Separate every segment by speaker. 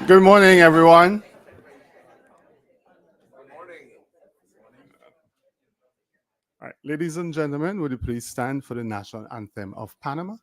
Speaker 1: Good morning, everyone. All right, ladies and gentlemen, would you please stand for the national anthem of Panama?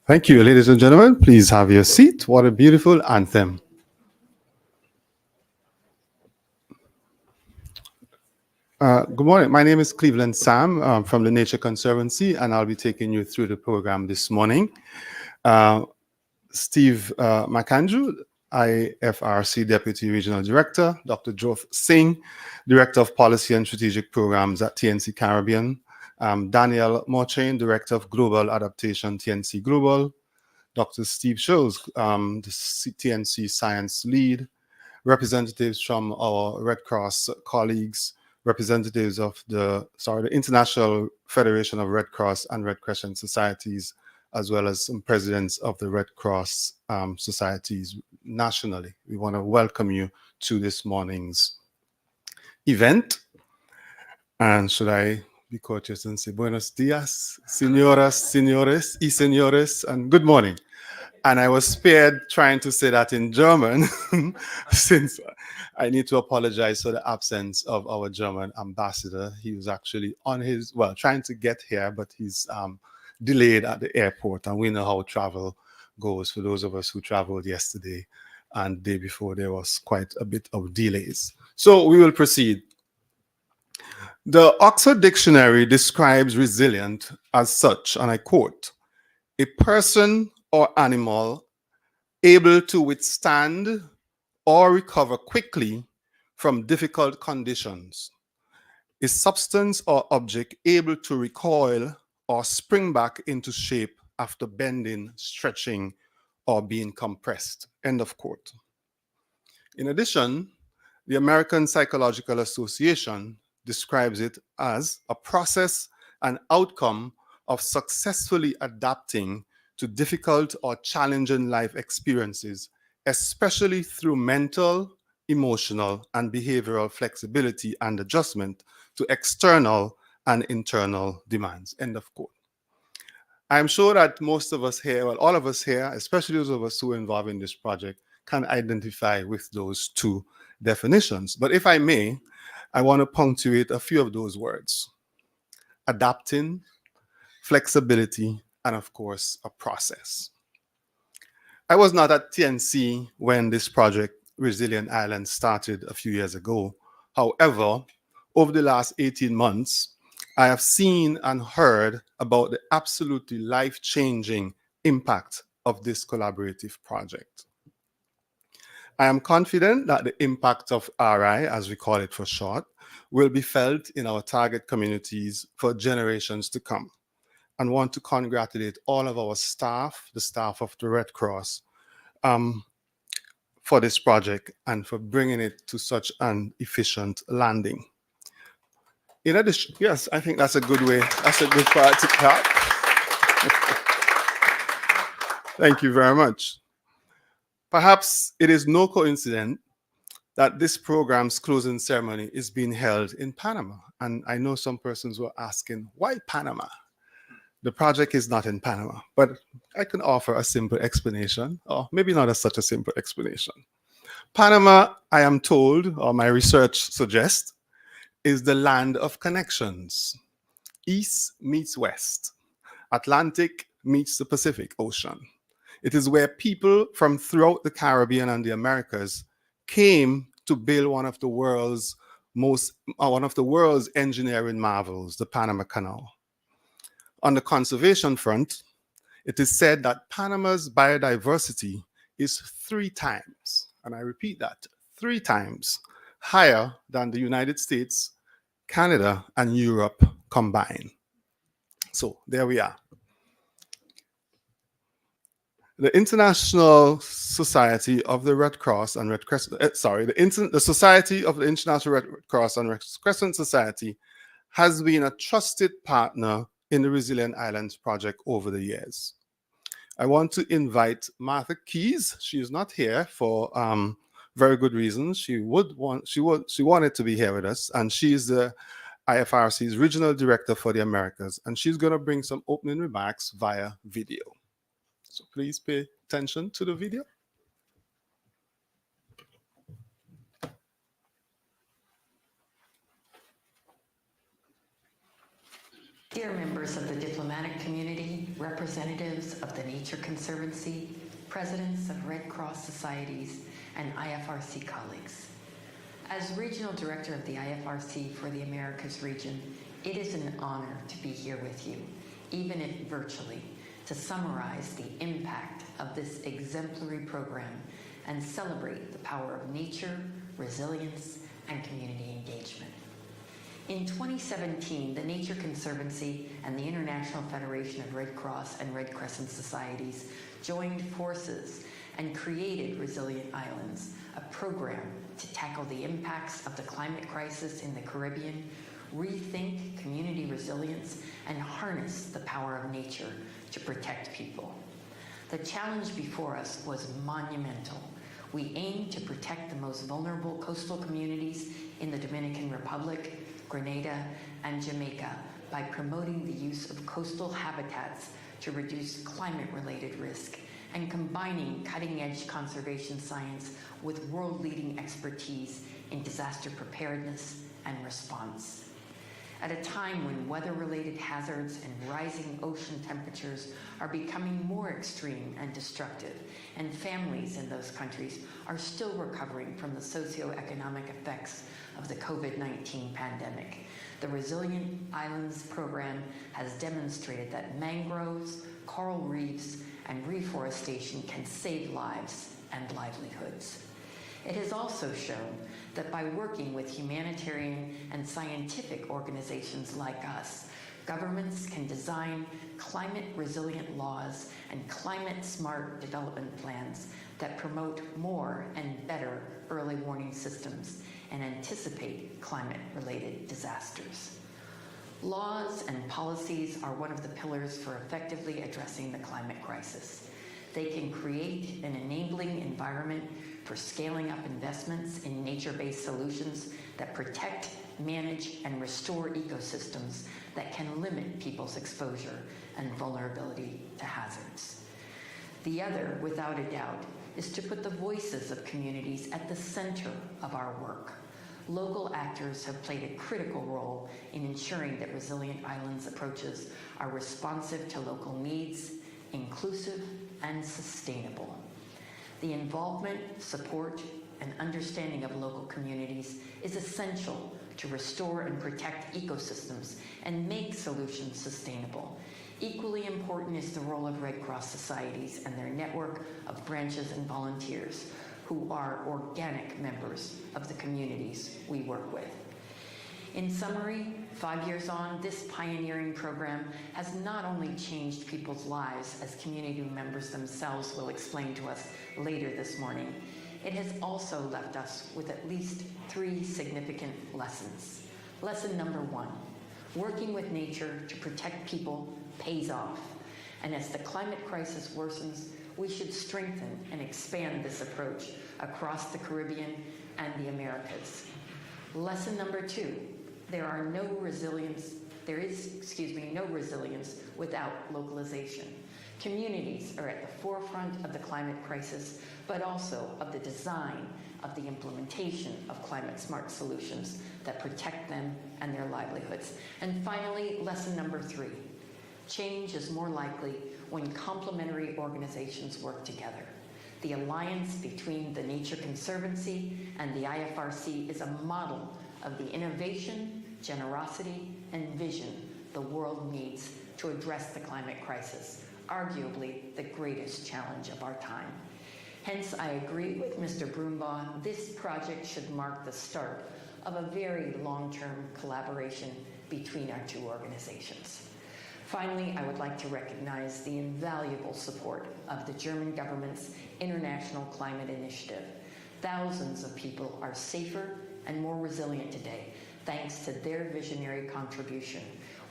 Speaker 1: Thank you, ladies and gentlemen. Please have your seat. What a beautiful anthem. Good morning. My name is Cleveland Sam from the Nature Conservancy, and I'll be taking you through the program this morning. Steve McAndrew, IFRC Deputy Regional Director, Dr. Jyoth Singh, Director of Policy and Strategic Programs at TNC Caribbean, Daniel Morchain, Director of Global Adaptation, TNC Global, Dr. Steve Scholes, the TNC Science Lead, representatives from our Red Cross colleagues, representatives of the International Federation of Red Cross and Red Crescent Societies, as well as some presidents of the Red Cross societies nationally. We want to welcome you to this morning's event. And should I be courteous and say buenos dias, señoras, señores y señores, and good morning. And I was spared trying to say that in German since I need to apologize for the absence of our German ambassador. He was actually on his, well, trying to get here, but he's delayed at the airport. And we know how travel goes for those of us who traveled yesterday and the day before. There was quite a bit of delays. So we will proceed. The Oxford Dictionary describes resilient as such, and I quote, a person or animal able to withstand or recover quickly from difficult conditions, is substance or object able to recoil or spring back into shape after bending, stretching, or being compressed. End of quote. In addition, the American Psychological Association describes it as a process and outcome of successfully adapting to difficult or challenging life experiences, especially through mental, emotional, and behavioral flexibility and adjustment to external and internal demands. End of quote. I'm sure that most of us here, well, all of us here, especially those of us who are involved in this project, can identify with those two definitions. But if I may, I want to punctuate a few of those words: adapting, flexibility, and of course, a process. I was not at TNC when this project, Resilient Islands, started a few years ago. However, over the last 18 months, I have seen and heard about the absolutely life-changing impact of this collaborative project. I am confident that the impact of RI, as we call it for short, will be felt in our target communities for generations to come, and want to congratulate all of our staff, the staff of the Red Cross, for this project and for bringing it to such an efficient landing. In addition, yes, I think that's a good way, that's a good part to clap. Thank you very much. Perhaps it is no coincidence that this program's closing ceremony is being held in Panama. And I know some persons were asking, why Panama? The project is not in Panama, but I can offer a simple explanation, or maybe not such a simple explanation. Panama, I am told, or my research suggests, is the land of connections. East meets west. Atlantic meets the Pacific Ocean. It is where people from throughout the Caribbean and the Americas came to build one of the world's engineering marvels, the Panama Canal. On the conservation front, it is said that Panama's biodiversity is 3 times, and I repeat that, 3 times higher than the United States, Canada, and Europe combined. So there we are. The International Society of the Red Cross and Red Crescent, the Society of the International Red Cross and Red Crescent Society has been a trusted partner in the Resilient Islands project over the years. I want to invite Martha Keys. She is not here for very good reasons. She wanted to be here with us, and she is the IFRC's Regional Director for the Americas, and she's going to bring some opening remarks via video. So please pay attention to the video.
Speaker 2: Dear members of the diplomatic community, representatives of the Nature Conservancy, presidents of Red Cross societies, and IFRC colleagues. As Regional Director of the IFRC for the Americas region, it is an honor to be here with you, even if virtually, to summarize the impact of this exemplary program and celebrate the power of nature, resilience, and community engagement. In 2017, the Nature Conservancy and the International Federation of Red Cross and Red Crescent Societies joined forces and created Resilient Islands, a program to tackle the impacts of the climate crisis in the Caribbean, rethink community resilience, and harness the power of nature to protect people. The challenge before us was monumental. We aimed to protect the most vulnerable coastal communities in the Dominican Republic, Grenada, and Jamaica by promoting the use of coastal habitats to reduce climate-related risk and combining cutting-edge conservation science with world-leading expertise in disaster preparedness and response. At a time when weather-related hazards and rising ocean temperatures are becoming more extreme and destructive, and families in those countries are still recovering from the socioeconomic effects of the COVID-19 pandemic, the Resilient Islands program has demonstrated that mangroves, coral reefs, and reforestation can save lives and livelihoods. It has also shown that by working with humanitarian and scientific organizations like us, governments can design climate-resilient laws and climate-smart development plans that promote more and better early warning systems and anticipate climate-related disasters. Laws and policies are one of the pillars for effectively addressing the climate crisis. They can create an enabling environment for scaling up investments in nature-based solutions that protect, manage, and restore ecosystems that can limit people's exposure and vulnerability to hazards. The other, without a doubt, is to put the voices of communities at the center of our work. Local actors have played a critical role in ensuring that Resilient Islands approaches are responsive to local needs, inclusive, and sustainable. The involvement, support, and understanding of local communities is essential to restore and protect ecosystems and make solutions sustainable. Equally important is the role of Red Cross societies and their network of branches and volunteers who are organic members of the communities we work with. In summary, 5 years on, this pioneering program has not only changed people's lives, as community members themselves will explain to us later this morning, it has also left us with at least 3 significant lessons. Lesson number 1, working with nature to protect people pays off. And as the climate crisis worsens, we should strengthen and expand this approach across the Caribbean and the Americas. Lesson number 2, there is no resilience without localization. Communities are at the forefront of the climate crisis, but also of the design of the implementation of climate-smart solutions that protect them and their livelihoods. And finally, lesson number 3, change is more likely when complementary organizations work together. The alliance between the Nature Conservancy and the IFRC is a model of the innovation, generosity, and vision the world needs to address the climate crisis, arguably the greatest challenge of our time. Hence, I agree with Mr. Brumbaugh, this project should mark the start of a very long-term collaboration between our 2 organizations. Finally, I would like to recognize the invaluable support of the German government's International Climate Initiative. Thousands of people are safer and more resilient today, thanks to their visionary contribution.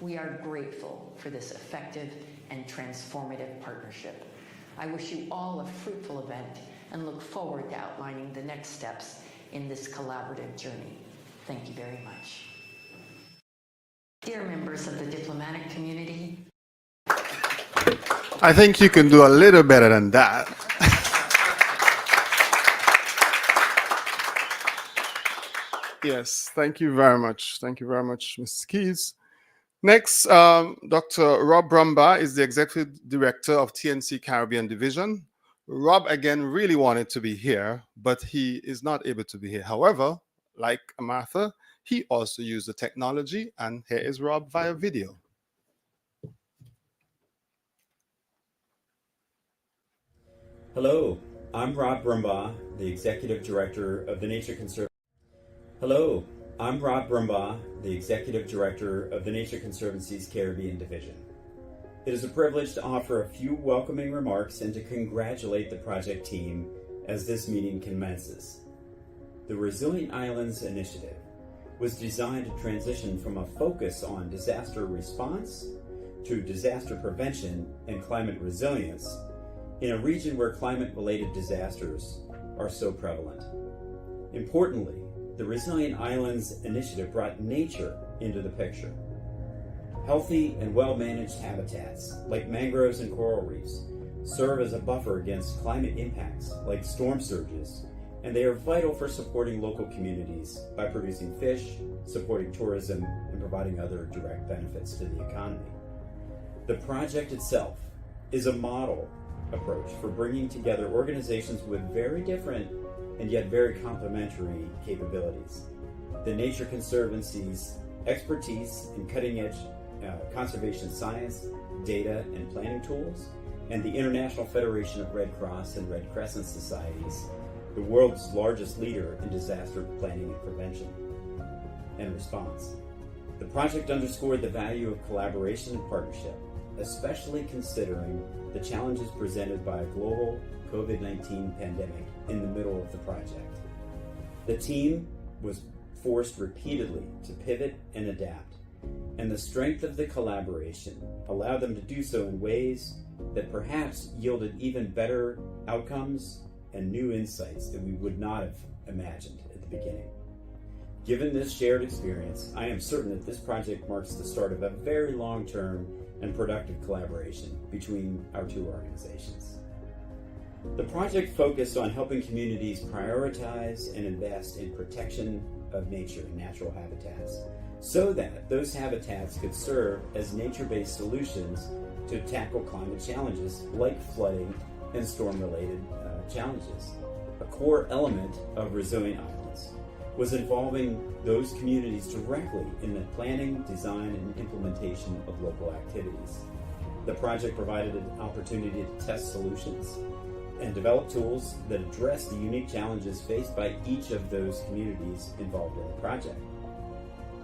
Speaker 2: We are grateful for this effective and transformative partnership. I wish you all a fruitful event and look forward to outlining the next steps in this collaborative journey. Thank you very much. Dear members of the diplomatic community,
Speaker 1: I think you can do a little better than that. Yes, thank you very much. Thank you very much, Ms. Keys. Next, Dr. Rob Brumbaugh is the Executive Director of TNC Caribbean Division. Rob, again, really wanted to be here, but he is not able to be here. However, like Martha, he also used the technology, and here is Rob via video.
Speaker 3: Hello, I'm Rob Brumbaugh, the Executive Director of the Nature Conservancy. Hello, I'm Rob Brumbaugh, the Executive Director of the Nature Conservancy's Caribbean Division. It is a privilege to offer a few welcoming remarks and to congratulate the project team as this meeting commences. The Resilient Islands Initiative was designed to transition from a focus on disaster response to disaster prevention and climate resilience in a region where climate-related disasters are so prevalent. Importantly, the Resilient Islands Initiative brought nature into the picture. Healthy and well-managed habitats, like mangroves and coral reefs, serve as a buffer against climate impacts, like storm surges, and they are vital for supporting local communities by producing fish, supporting tourism, and providing other direct benefits to the economy. The project itself is a model approach for bringing together organizations with very different and yet very complementary capabilities. The Nature Conservancy's expertise in cutting-edge conservation science, data, and planning tools, and the International Federation of Red Cross and Red Crescent societies the world's largest leader in disaster planning and prevention and response. The project underscored the value of collaboration and partnership, especially considering the challenges presented by a global COVID-19 pandemic in the middle of the project. The team was forced repeatedly to pivot and adapt, and the strength of the collaboration allowed them to do so in ways that perhaps yielded even better outcomes and new insights that we would not have imagined at the beginning. Given this shared experience, I am certain that this project marks the start of a very long-term and productive collaboration between our two organizations. The project focused on helping communities prioritize and invest in protection of nature and natural habitats so that those habitats could serve as nature-based solutions to tackle climate challenges like flooding and storm-related challenges. A core element of Resilient Islands was involving those communities directly in the planning, design, and implementation of local activities. The project provided an opportunity to test solutions and develop tools that address the unique challenges faced by each of those communities involved in the project.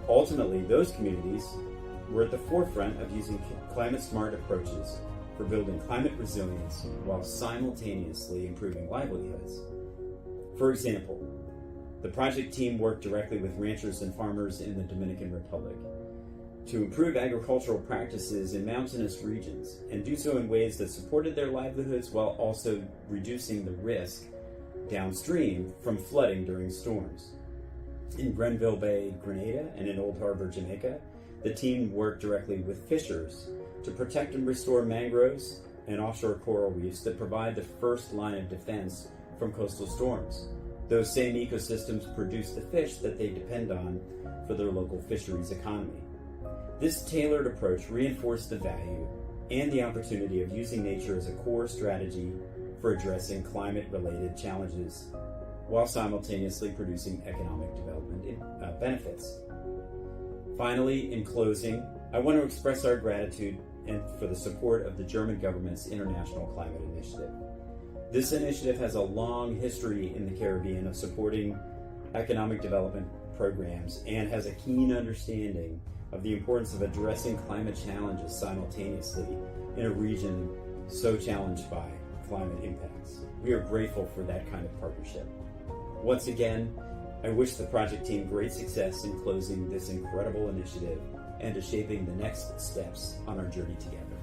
Speaker 3: Ultimately, those communities were at the forefront of using climate-smart approaches for building climate resilience while simultaneously improving livelihoods. For example, the project team worked directly with ranchers and farmers in the Dominican Republic to improve agricultural practices in mountainous regions and do so in ways that supported their livelihoods while also reducing the risk downstream from flooding during storms. In Grenville Bay, Grenada, and in Old Harbor, Jamaica, the team worked directly with fishers to protect and restore mangroves and offshore coral reefs that provide the first line of defense from coastal storms. Those same ecosystems produce the fish that they depend on for their local fisheries economy. This tailored approach reinforced the value and the opportunity of using nature as a core strategy for addressing climate-related challenges while simultaneously producing economic development benefits. Finally, in closing, I want to express our gratitude and for the support of the German government's International Climate Initiative. This initiative has a long history in the Caribbean of supporting economic development programs and has a keen understanding of the importance of addressing climate challenges simultaneously in a region so challenged by climate impacts. We are grateful for that kind of partnership. Once again, I wish the project team great success in closing this incredible initiative and to shaping the next steps on our journey together.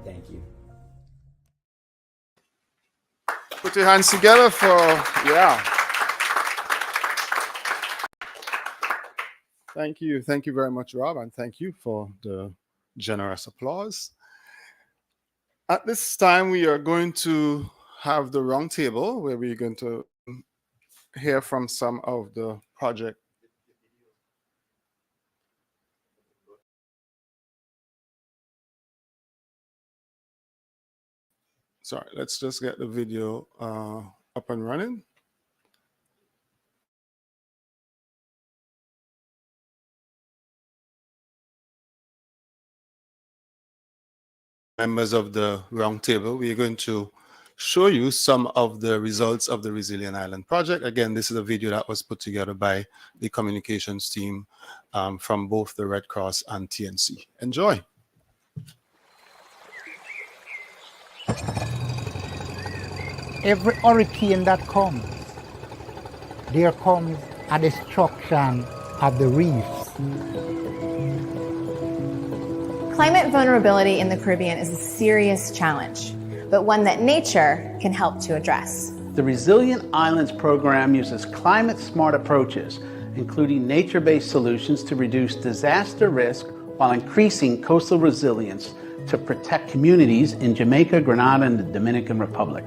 Speaker 3: Thank you.
Speaker 1: Put your hands together for, yeah. Thank you. Thank you very much, Rob, and thank you for the generous applause. At this time, we are going to have the round table where we're going to hear from some of the project. Sorry, let's just get the video up and running. Members of the roundtable, we're going to show you some of the results of the Resilient Island project. Again, this is a video that was put together by the communications team from both the Red Cross and TNC. Enjoy.
Speaker 4: Every hurricane that comes, there comes a destruction of the reefs.
Speaker 5: Climate vulnerability in the Caribbean is a serious challenge, but one that nature can help to address.
Speaker 6: The Resilient Islands program uses climate-smart approaches, including nature-based solutions to reduce disaster risk while increasing coastal resilience to protect communities in Jamaica, Grenada, and the Dominican Republic.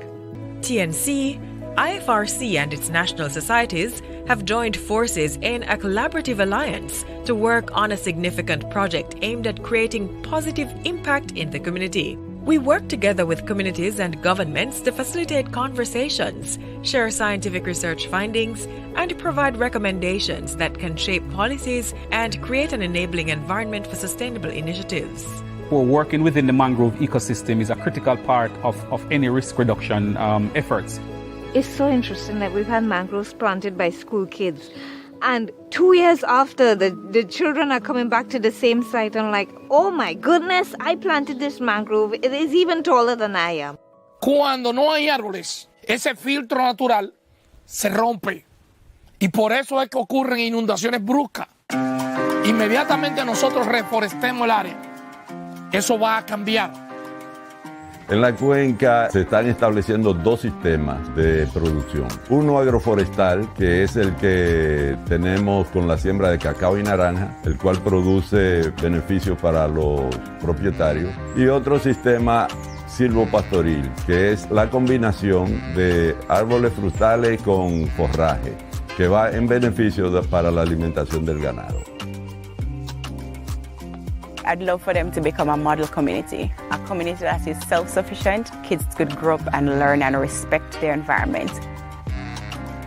Speaker 7: TNC, IFRC, and its national societies have joined forces in a collaborative alliance to work on a significant project aimed at creating positive impact in the community. We work together with communities and governments to facilitate conversations, share scientific research findings, and provide recommendations that can shape policies and create an enabling environment for sustainable initiatives.
Speaker 8: Working within the mangrove ecosystem is a critical part of any risk reduction efforts. It's so interesting that we've had mangroves planted by school kids. And 2 years after, the children are coming back to the same site and like, oh my goodness, I planted this mangrove. It is even taller than I am.
Speaker 9: Cuando no hay árboles, ese filtro natural se rompe. Y por eso es que ocurren inundaciones bruscas. Inmediatamente nosotros reforestemos el área. Eso va a cambiar.
Speaker 10: En la cuenca se están estableciendo dos sistemas de producción. Uno agroforestal, que es el que tenemos con la siembra de cacao y naranja, el cual produce beneficios para los propietarios. Y otro sistema silvopastoril, que es la combinación de árboles frutales con forraje, que va en beneficio para la alimentación del ganado.
Speaker 11: I'd love for them to become a model community, a community that is self-sufficient. Kids could grow up and learn and respect their environment.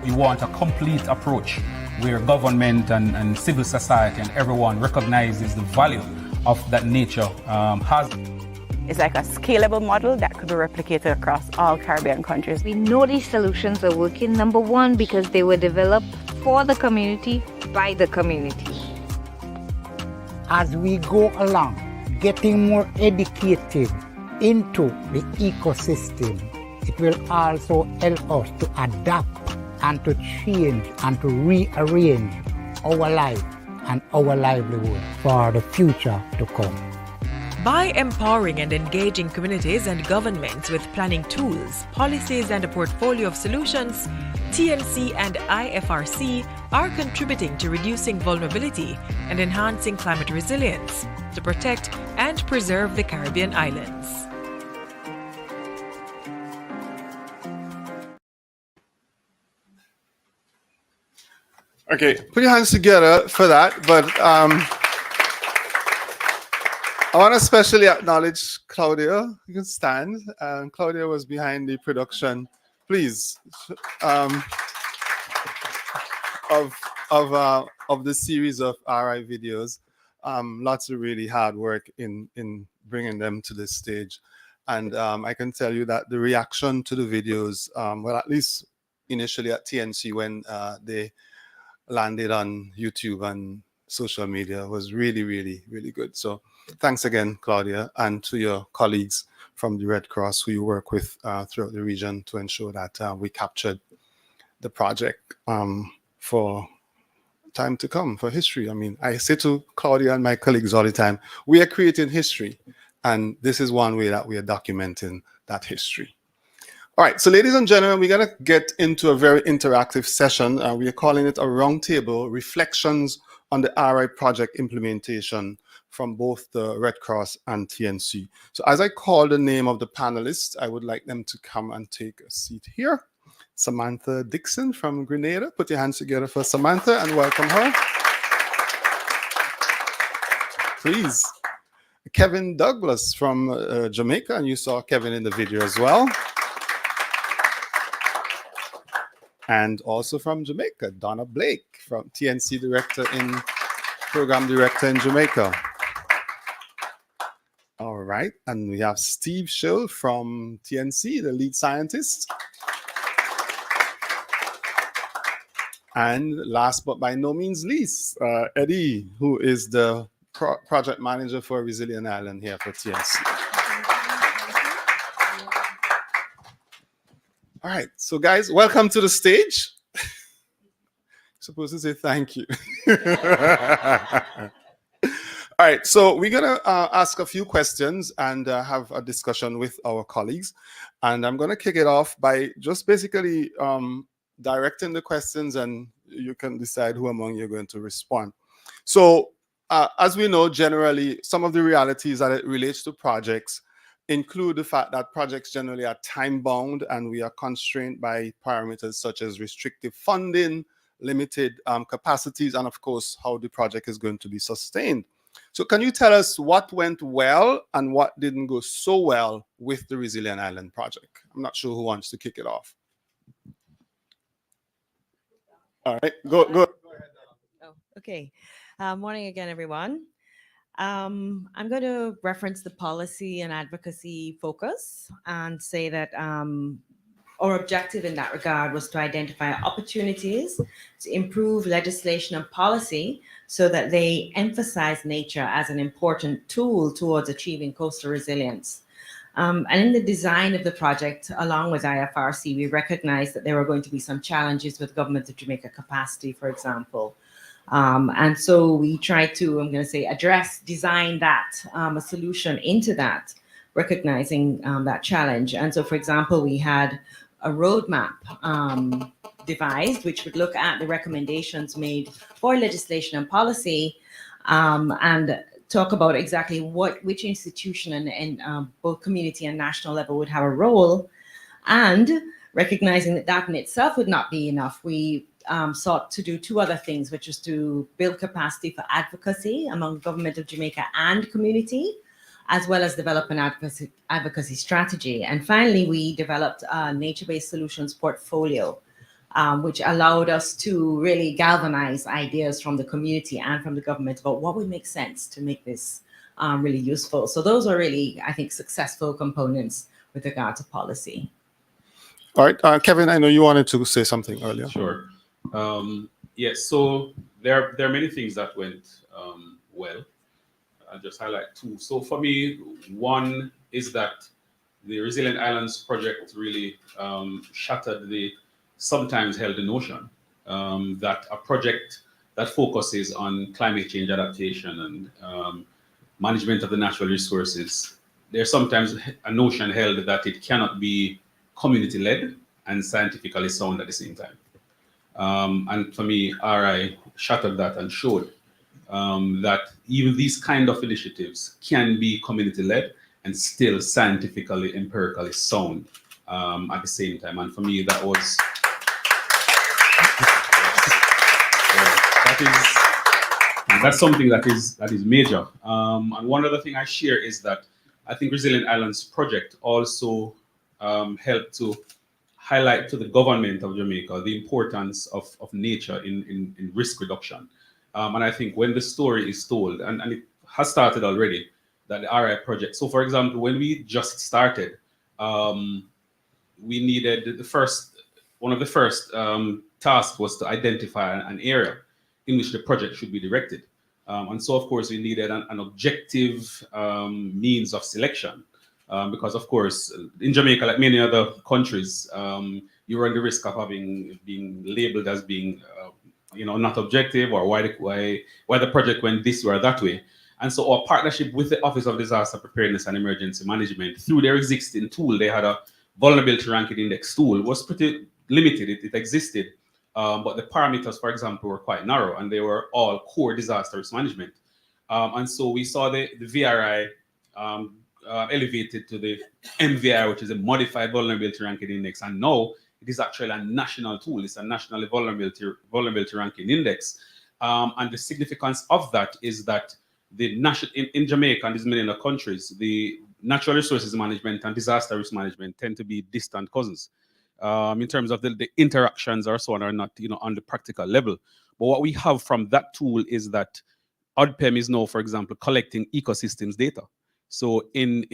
Speaker 12: We want a complete approach where government and civil society and everyone recognizes the value of that nature has.
Speaker 11: It's like a scalable model that could be replicated across all Caribbean countries.
Speaker 8: We know these solutions are working, number one, because they were developed for the community, by the community.
Speaker 4: As we go along, getting more educated into the ecosystem, it will also help us to adapt and to change and to rearrange our life and our livelihood for the future to come.
Speaker 7: By empowering and engaging communities and governments with planning tools, policies, and a portfolio of solutions, TNC and IFRC are contributing to reducing vulnerability and enhancing climate resilience to protect and preserve the Caribbean islands.
Speaker 1: Okay, put your hands together for that, but I want to especially acknowledge Claudia. You can stand. Claudia was behind the production, please, of the series of RI videos. Lots of really hard work in bringing them to this stage. And I can tell you that the reaction to the videos, well, at least initially at TNC when they landed on YouTube and social media, was really, really, really good. So thanks again, Claudia, and to your colleagues from the Red Cross who you work with throughout the region to ensure that we captured the project for time to come, for history. I mean, I say to Claudia and my colleagues all the time, we are creating history, and this is one way that we are documenting that history. All right, so ladies and gentlemen, we're going to get into a very interactive session. We are calling it a roundtable, reflections on the RI project implementation from both the Red Cross and TNC. So as I call the name of the panelists, I would like them to come and take a seat here. Samantha Dixon from Grenada. Put your hands together for Samantha and welcome her. Please. Kevin Douglas from Jamaica, and you saw Kevin in the video as well. And also from Jamaica, Donna Blake from TNC Program Director in Jamaica. All right, and we have Steve Schill from TNC, the lead scientist. And last but by no means least, Eddie, who is the project manager for Resilient Island here for TNC. All right, so guys, welcome to the stage. Supposed to say thank you. All right, so we're gonna ask a few questions and have a discussion with our colleagues. And I'm gonna kick it off by just basically directing the questions, and you can decide who among you are going to respond. So as we know, generally, some of the realities that it relates to projects include the fact that projects generally are time-bound and we are constrained by parameters such as restrictive funding, limited capacities, and of course, how the project is going to be sustained. So can you tell us what went well and what didn't go so well with the Resilient Island project? I'm not sure who wants to kick it off. All right, go ahead.
Speaker 13: Oh, okay. Morning again, everyone. I'm going to reference the policy and advocacy focus and say that our objective in that regard was to identify opportunities to improve legislation and policy so that they emphasize nature as an important tool towards achieving coastal resilience. And in the design of the project, along with IFRC, we recognized that there were going to be some challenges with Government of Jamaica capacity, for example. And so we tried to, I'm going to say, design that, a solution into that, recognizing that challenge. And so, for example, we had a roadmap devised, which would look at the recommendations made for legislation and policy, and talk about exactly which institution and both community and national level would have a role. And recognizing that that in itself would not be enough, we sought to do two other things, which is to build capacity for advocacy among Government of Jamaica and community, as well as develop an advocacy strategy. And finally, we developed a nature-based solutions portfolio, which allowed us to really galvanize ideas from the community and from the government about what would make sense to make this really useful. So those are really, I think, successful components with regard to policy.
Speaker 1: All right, Kevin, I know you wanted to say something earlier.
Speaker 14: Sure. Yes, so there are many things that went well. I'll just highlight two. So for me, one is that the Resilient Islands project really shattered the sometimes held notion that a project that focuses on climate change adaptation and management of the natural resources, there's sometimes a notion held that it cannot be community-led and scientifically sound at the same time. And for me, RI shattered that and showed that even these kind of initiatives can be community-led and still scientifically, empirically sound at the same time. And for me, that was that's something that is major. And one other thing I share is that I think Resilient Islands project also helped to highlight to the government of Jamaica the importance of nature in risk reduction. And I think when the story is told, and it has started already, that the RI project. So for example, when we just started, we needed one of the first tasks was to identify an area in which the project should be directed. And so of course we needed an objective means of selection. Because of course, in Jamaica, like many other countries, you run the risk of being labeled as being, not objective, or why the project went this way or that way. And so our partnership with the Office of Disaster Preparedness and Emergency Management, through their existing tool, they had a vulnerability ranking index tool, was pretty limited. It existed, but the parameters, for example, were quite narrow, and they were all core disaster risk management. And so we saw the VRI elevated to the MVI, which is a modified vulnerability ranking index, and now it is actually a national tool. It's a national vulnerability ranking index, and the significance of that is that the in Jamaica and these many other countries, the natural resources management and disaster risk management tend to be distant cousins in terms of the interactions or so on are not on the practical level. But what we have from that tool is that ODPEM is now, for example, collecting ecosystems data. So in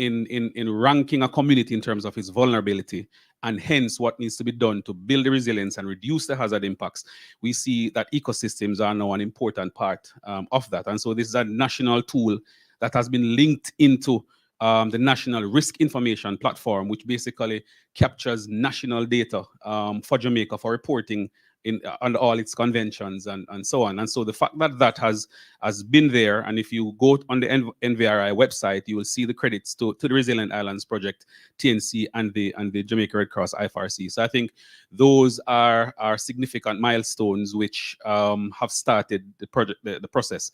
Speaker 14: ranking a community in terms of its vulnerability, and hence what needs to be done to build the resilience and reduce the hazard impacts, we see that ecosystems are now an important part of that. And so this is a national tool that has been linked into the National Risk Information Platform, which basically captures national data for Jamaica for reporting under all its conventions and so on. And so the fact that that has been there, and if you go on the NVRI website, you will see the credits to the Resilient Islands Project, TNC, and the Jamaica Red Cross IFRC. So I think those are significant milestones which have started the process.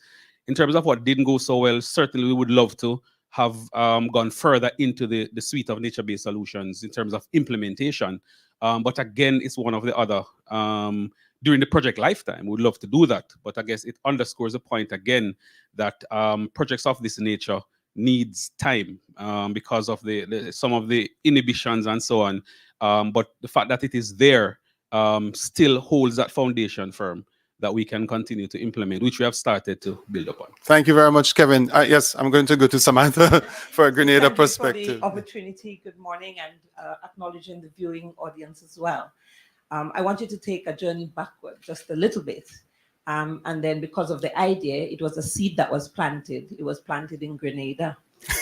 Speaker 14: In terms of what didn't go so well, certainly we would love to have gone further into the suite of nature-based solutions in terms of implementation. But again, it's one of the other, during the project lifetime, we'd love to do that. But I guess it underscores the point again that projects of this nature needs time because of some of the inhibitions and so on. But the fact that it is there still holds that foundation firm that we can continue to implement, which we have started to build upon.
Speaker 1: Thank you very much, Kevin. Yes, I'm going to go to Samantha for a Grenada perspective.
Speaker 15: Thank you for the opportunity. Good morning, and acknowledging the viewing audience as well. I want you to take a journey backward just a little bit. And then because of the idea, it was a seed that was planted. It was planted in Grenada.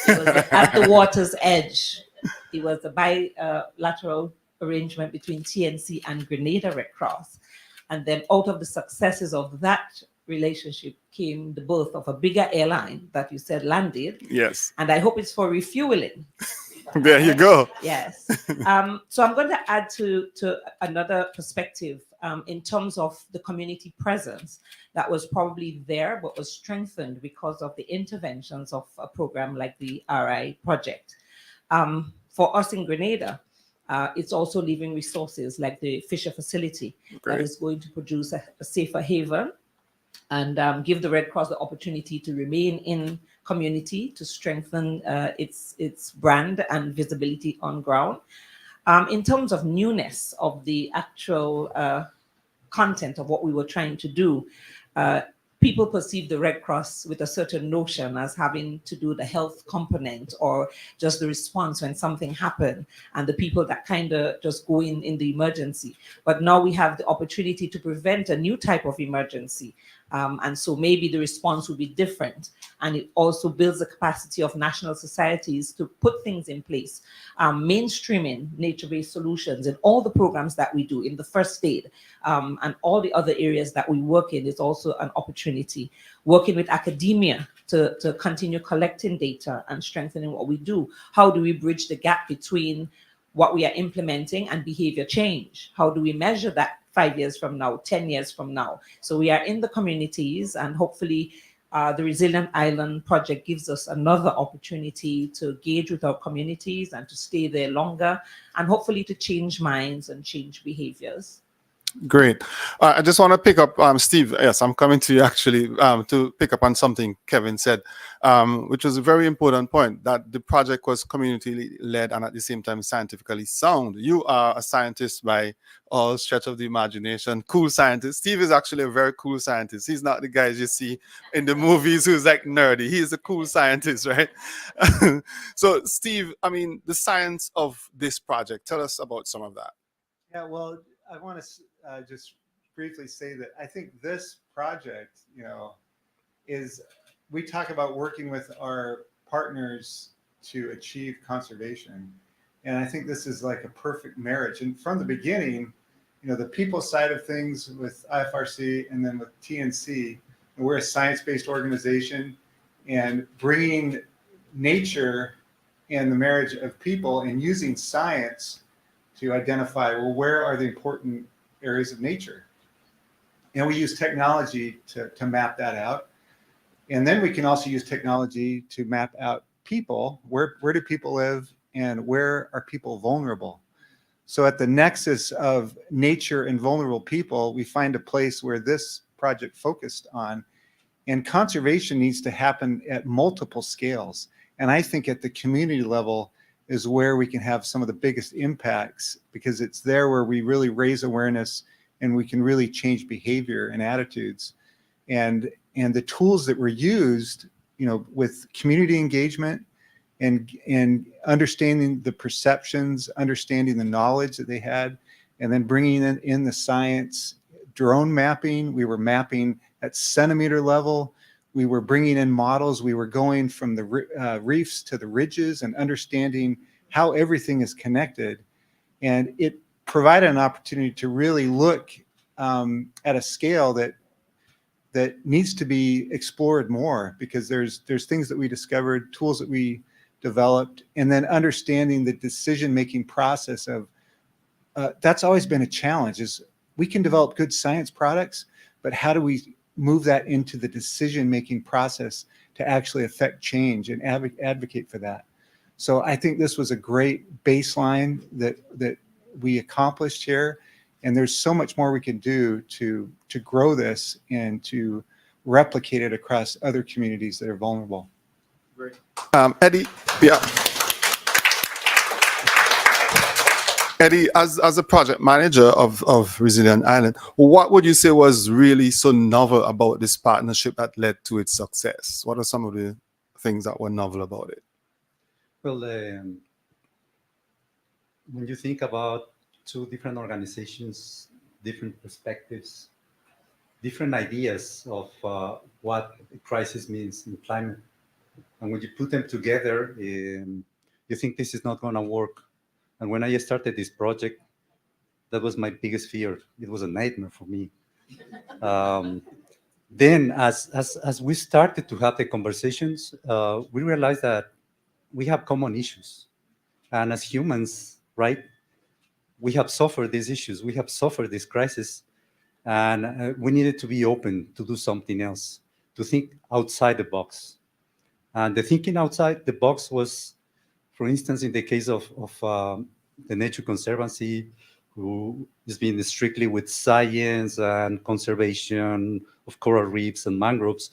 Speaker 15: It was at the water's edge. It was a bilateral arrangement between TNC and Grenada Red Cross. And then out of the successes of that relationship came the birth of a bigger airline that you said landed.
Speaker 1: Yes.
Speaker 15: And I hope it's for refueling.
Speaker 1: There you go.
Speaker 15: Yes. So I'm going to add to another perspective in terms of the community presence that was probably there, but was strengthened because of the interventions of a program like the RI project. For us in Grenada, it's also leaving resources like the Fisher facility that is going to produce a safer haven and give the Red Cross the opportunity to remain in community, to strengthen its brand and visibility on ground. In terms of newness of the actual content of what we were trying to do, people perceive the Red Cross with a certain notion as having to do the health component or just the response when something happened and the people that kind of just go in the emergency. But now we have the opportunity to prevent a new type of emergency. And so maybe the response will be different. And it also builds the capacity of national societies to put things in place. Mainstreaming nature-based solutions in all the programs that we do in the first aid and all the other areas that we work in is also an opportunity. Working with academia to continue collecting data and strengthening what we do. How do we bridge the gap between what we are implementing and behavior change? How do we measure that 5 years from now, 10 years from now? So we are in the communities, and hopefully the Resilient Island project gives us another opportunity to engage with our communities and to stay there longer, and hopefully to change minds and change behaviors.
Speaker 1: Great. I just want to pick up, Steve. Yes, I'm coming to you actually to pick up on something Kevin said, which was a very important point, that the project was community-led and at the same time scientifically sound. You are a scientist by all stretch of the imagination, cool scientist. Steve is actually a very cool scientist. He's not the guys you see in the movies who's like nerdy. He is a cool scientist, right? So, Steve, I mean, the science of this project, tell us about some of that.
Speaker 16: Yeah, well, I want to just briefly say that I think this project, we talk about working with our partners to achieve conservation. And I think this is like a perfect marriage. And from the beginning, the people side of things with IFRC and then with TNC, and we're a science-based organization, and bringing nature and the marriage of people and using science to identify, well, where are the important areas of nature? And we use technology to map that out. And then we can also use technology to map out people. Where do people live and where are people vulnerable? So at the nexus of nature and vulnerable people, we find a place where this project focused on. And conservation needs to happen at multiple scales. And I think at the community level is where we can have some of the biggest impacts, because it's there where we really raise awareness and we can really change behavior and attitudes. And the tools that were used, with community engagement and understanding the perceptions, understanding the knowledge that they had, and then bringing in the science, drone mapping. We were mapping at centimeter level. We were bringing in models. We were going from the reefs to the ridges and understanding how everything is connected. And it provided an opportunity to really look at a scale that needs to be explored more, because there's things that we discovered, tools that we developed, and then understanding the decision-making process of that's always been a challenge. Is we can develop good science products, but how do we move that into the decision-making process to actually affect change and advocate for that? So I think this was a great baseline that we accomplished here, and there's so much more we can do to grow this and to replicate it across other communities that are vulnerable.
Speaker 1: Great. Eddie, yeah. Eddie, as a project manager of Resilient Island, what would you say was really so novel about this partnership that led to its success? What are some of the things that were novel about it?
Speaker 17: Well, when you think about two different organizations, different perspectives, different ideas of what a crisis means in climate, and when you put them together, you think this is not going to work. And when I started this project, that was my biggest fear. It was a nightmare for me. Then, as we started to have the conversations, we realized that we have common issues. And as humans, right, we have suffered these issues. We have suffered this crisis. And we needed to be open to do something else, to think outside the box. And the thinking outside the box was, for instance, in the case of the Nature Conservancy, who is being strictly with science and conservation of coral reefs and mangroves,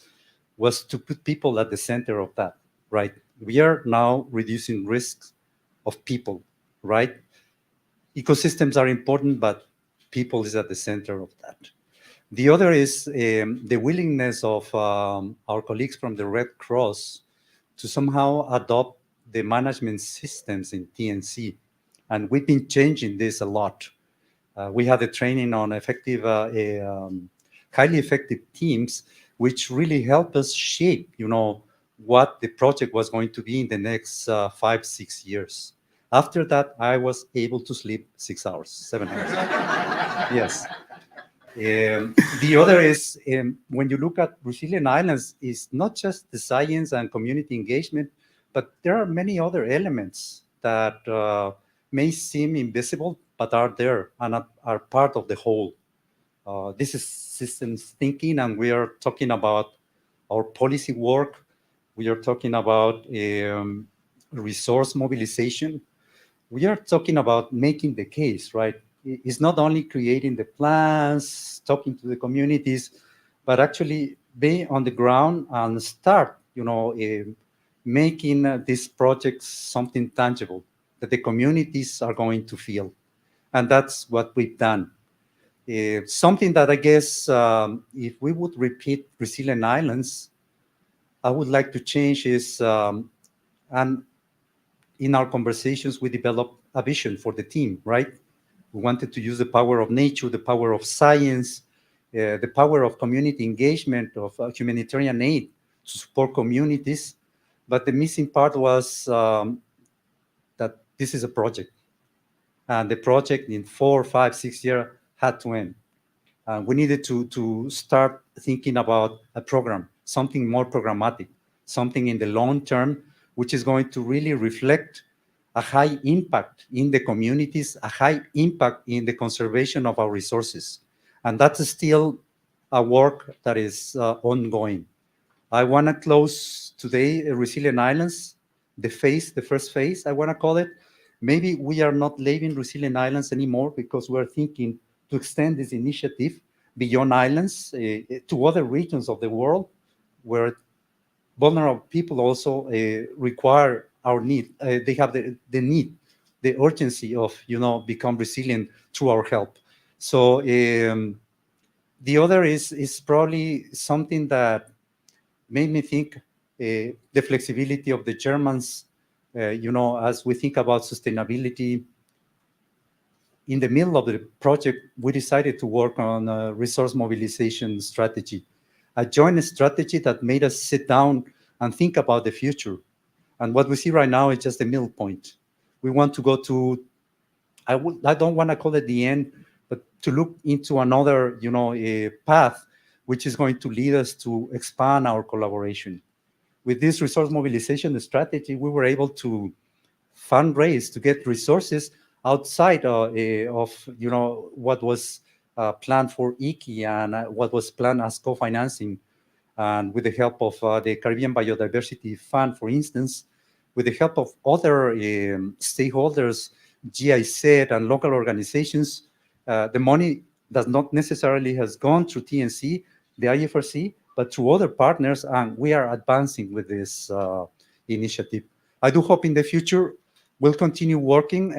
Speaker 17: was to put people at the center of that, right? We are now reducing risks of people, right? Ecosystems are important, but people is at the center of that. The other is the willingness of our colleagues from the Red Cross to somehow adopt the management systems in TNC. And we've been changing this a lot. We had a training on effective, highly effective teams, which really helped us shape, what the project was going to be in the next 5-6 years. After that, I was able to sleep 6 hours, 7 hours. Yes. The other is, when you look at Resilient Islands, it's not just the science and community engagement, but there are many other elements that may seem invisible, but are there and are part of the whole. This is systems thinking, and we are talking about our policy work. We are talking about resource mobilization. We are talking about making the case, right? It's not only creating the plans, talking to the communities, but actually be on the ground and start, making these projects something tangible that the communities are going to feel. And that's what we've done. Something that I guess, if we would repeat Resilient Islands, I would like to change is, and in our conversations, we developed a vision for the team, right? We wanted to use the power of nature, the power of science, the power of community engagement, of humanitarian aid to support communities. But the missing part was that this is a project. And the project in 4, 5, 6 years had to end. We needed to start thinking about a program, something more programmatic, something in the long term, which is going to really reflect a high impact in the communities, a high impact in the conservation of our resources. And that's still a work that is ongoing. I want to close today Resilient Islands, the first phase, I want to call it. Maybe we are not living Resilient Islands anymore because we're thinking to extend this initiative beyond islands to other regions of the world where vulnerable people also require our need. They have the need, the urgency of, become resilient through our help. So the other is probably something that made me think the flexibility of the Germans, as we think about sustainability. In the middle of the project, we decided to work on a resource mobilization strategy, a joint strategy that made us sit down and think about the future. And what we see right now is just the middle point. We want to go to, I don't want to call it the end, but to look into another, a path, which is going to lead us to expand our collaboration. With this resource mobilization strategy, we were able to fundraise to get resources outside of what was planned for IKI and what was planned as co-financing. And with the help of the Caribbean Biodiversity Fund, for instance, with the help of other stakeholders, GIZ and local organizations, the money does not necessarily has gone through TNC, the IFRC, but through other partners, and we are advancing with this initiative. I do hope in the future we'll continue working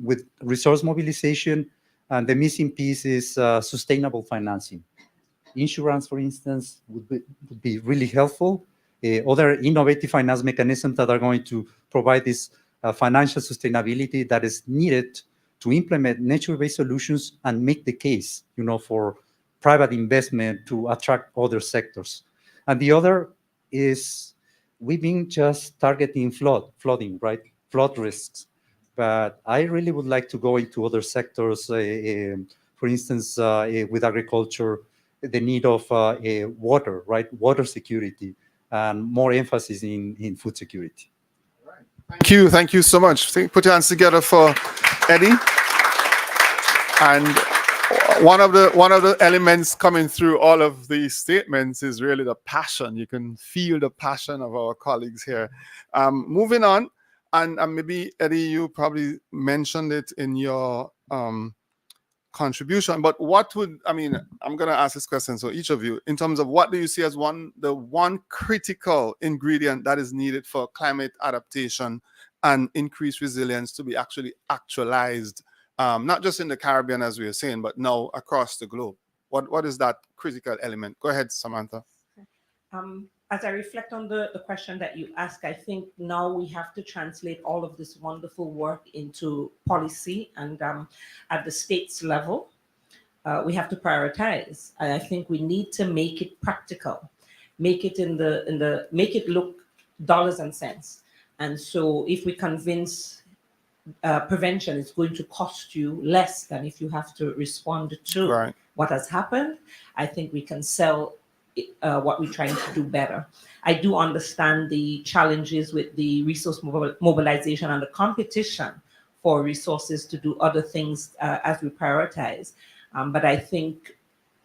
Speaker 17: with resource mobilization, and the missing piece is sustainable financing. Insurance, for instance, would be really helpful. Other innovative finance mechanisms that are going to provide this financial sustainability that is needed to implement nature-based solutions and make the case, for private investment to attract other sectors. And the other is we've been just targeting flooding, right? Flood risks. But I really would like to go into other sectors, for instance, with agriculture, the need of water, right? Water security, and more emphasis in food security.
Speaker 1: Thank you so much. Put your hands together for Eddie. And one of the elements coming through all of these statements is really the passion. You can feel the passion of our colleagues here. Moving on, and maybe Eddie, you probably mentioned it in your contribution, but I'm going to ask this question, so each of you, in terms of what do you see as the one critical ingredient that is needed for climate adaptation and increased resilience to be actualized, not just in the Caribbean, as we were saying, but now across the globe? What is that critical element? Go ahead, Samantha.
Speaker 15: As I reflect on the question that you asked, I think now we have to translate all of this wonderful work into policy, and at the states level, we have to prioritize. I think we need to make it practical, make it look dollars and cents. And so if we convince prevention is going to cost you less than if you have to respond to what has happened, I think we can sell what we're trying to do better. I do understand the challenges with the resource mobilization and the competition for resources to do other things as we prioritize. But I think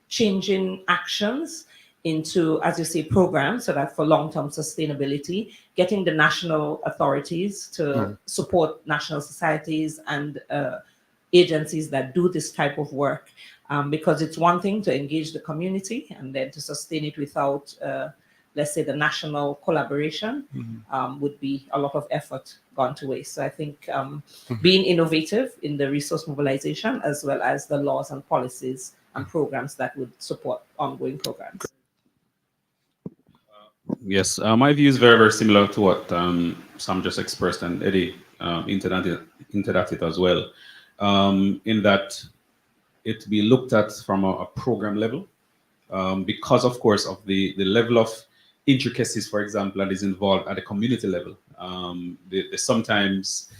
Speaker 15: changing actions into, as you say, programs, so that for long-term sustainability, getting the national authorities to support national societies and agencies that do this type of work, because it's one thing to engage the community and then to sustain it without, let's say, the national collaboration would be a lot of effort gone to waste. So I think being innovative in the resource mobilization, as well as the laws and policies and programs that would support ongoing programs.
Speaker 14: Yes, my view is very, very similar to what Sam just expressed, and Eddie hinted at it as well, in that it be looked at from a program level, because, of course, of the level of intricacies, for example, that is involved at the community level. There's sometimes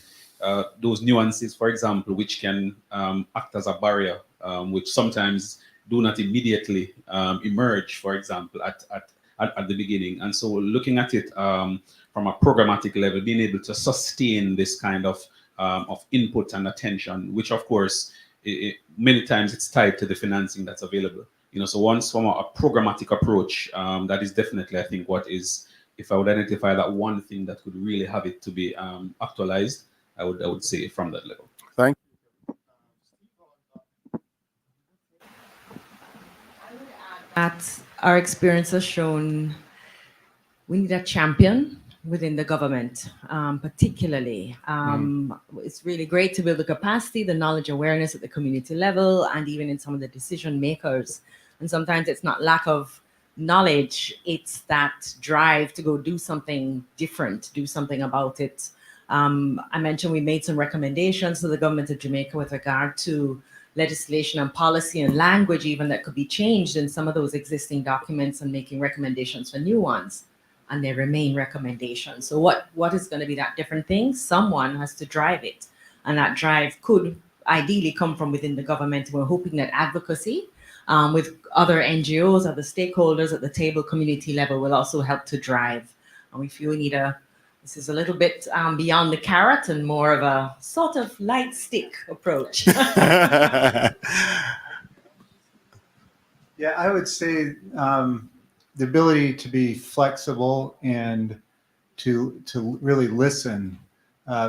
Speaker 14: those nuances, for example, which can act as a barrier, which sometimes do not immediately emerge, for example, at the beginning. And so looking at it from a programmatic level, being able to sustain this kind of input and attention, which, of course, many times it's tied to the financing that's available. So once from a programmatic approach, that is definitely, I think, what is, if I would identify that one thing that could really have it to be actualized, I would say from that level.
Speaker 1: Thank you.
Speaker 13: That our experience has shown we need a champion within the government, particularly. It's really great to build the capacity, the knowledge, awareness at the community level, and even in some of the decision makers. And sometimes it's not lack of knowledge, it's that drive to go do something different, do something about it. I mentioned we made some recommendations to the government of Jamaica with regard to legislation and policy and language even that could be changed in some of those existing documents, and making recommendations for new ones. And they remain recommendations. So what is going to be that different thing? Someone has to drive it. And that drive could ideally come from within the government. We're hoping that advocacy with other NGOs, other stakeholders at the table, community level, will also help to drive. And we feel we need this is a little bit beyond the carrot and more of a sort of light stick approach.
Speaker 16: Yeah, I would say the ability to be flexible and to really listen,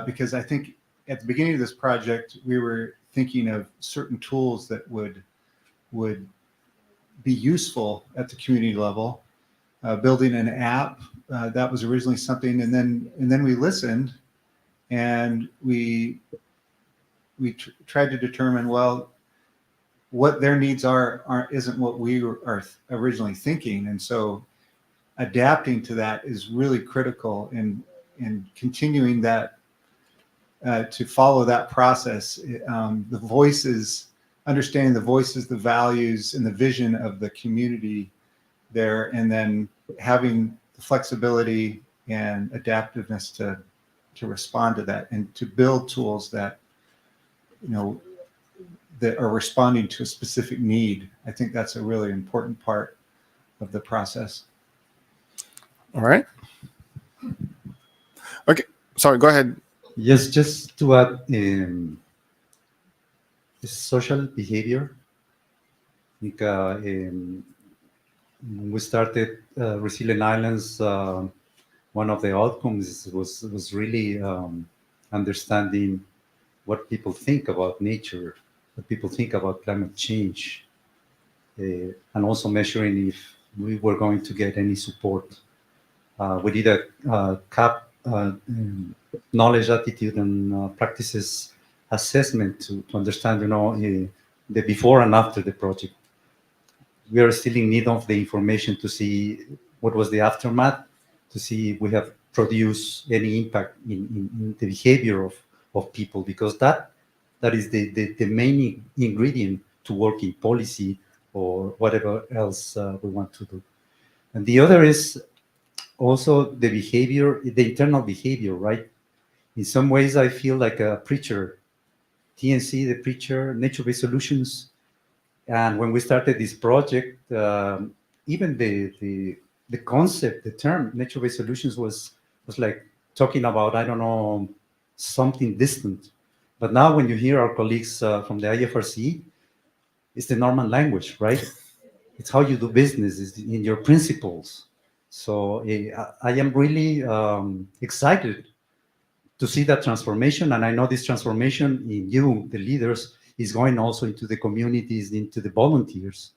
Speaker 16: because I think at the beginning of this project, we were thinking of certain tools that would be useful at the community level. Building an app, that was originally something, and then we listened, and we tried to determine, well, what their needs isn't what we are originally thinking, and so adapting to that is really critical in continuing that to follow that process. The voices, understanding the voices, the values, and the vision of the community there, and then having the flexibility and adaptiveness to respond to that, and to build tools that that are responding to a specific need. I think that's a really important part of the process.
Speaker 1: All right. Okay. Sorry, go ahead.
Speaker 17: Yes, just to add, social behavior. I think when we started Resilient Islands, one of the outcomes was really understanding what people think about nature, what people think about climate change, and also measuring if we were going to get any support. We did a CAP knowledge, attitude, and practices assessment to understand, the before and after the project. We are still in need of the information to see what was the aftermath, to see if we have produced any impact in the behavior of people, because that is the main ingredient to work in policy or whatever else we want to do. And the other is also the behavior, the internal behavior, right? In some ways, I feel like a preacher, TNC, the preacher, nature-based solutions. And when we started this project, even the concept, the term nature-based solutions was like talking about, I don't know, something distant. But now when you hear our colleagues from the IFRC, it's the normal language, right? It's how you do business, it's in your principles. So I am really excited to see that transformation. And I know this transformation in you, the leaders, is going also into the communities, into the volunteers.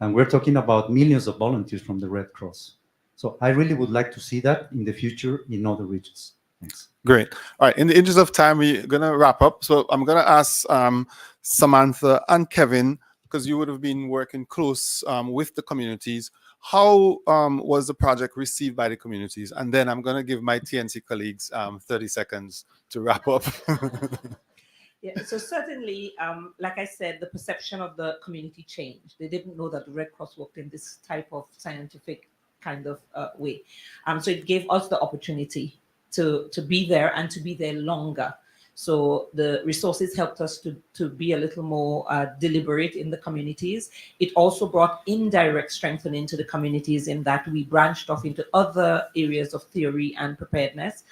Speaker 17: And we're talking about millions of volunteers from the Red Cross. So I really would like to see that in the future in other regions. Thanks.
Speaker 1: Great. All right. In the interest of time, we're going to wrap up. So I'm going to ask Samantha and Kevin, because you would have been working close with the communities. How was the project received by the communities? And then I'm going to give my TNC colleagues 30 seconds to wrap up.
Speaker 15: Yeah, so certainly, like I said, the perception of the community changed. They didn't know that the Red Cross worked in this type of scientific kind of way. So it gave us the opportunity to be there and to be there longer. So the resources helped us to be a little more deliberate in the communities. It also brought indirect strengthening to the communities in that we branched off into other areas of theory and preparedness.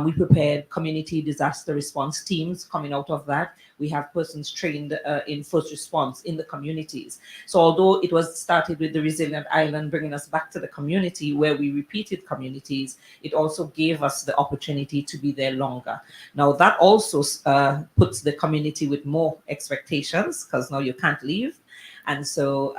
Speaker 15: We prepared community disaster response teams coming out of that. We have persons trained in first response in the communities. So although it was started with the Resilient Island, bringing us back to the community where we repeated communities, it also gave us the opportunity to be there longer. Now that also puts the community with more expectations, because now you can't leave. And so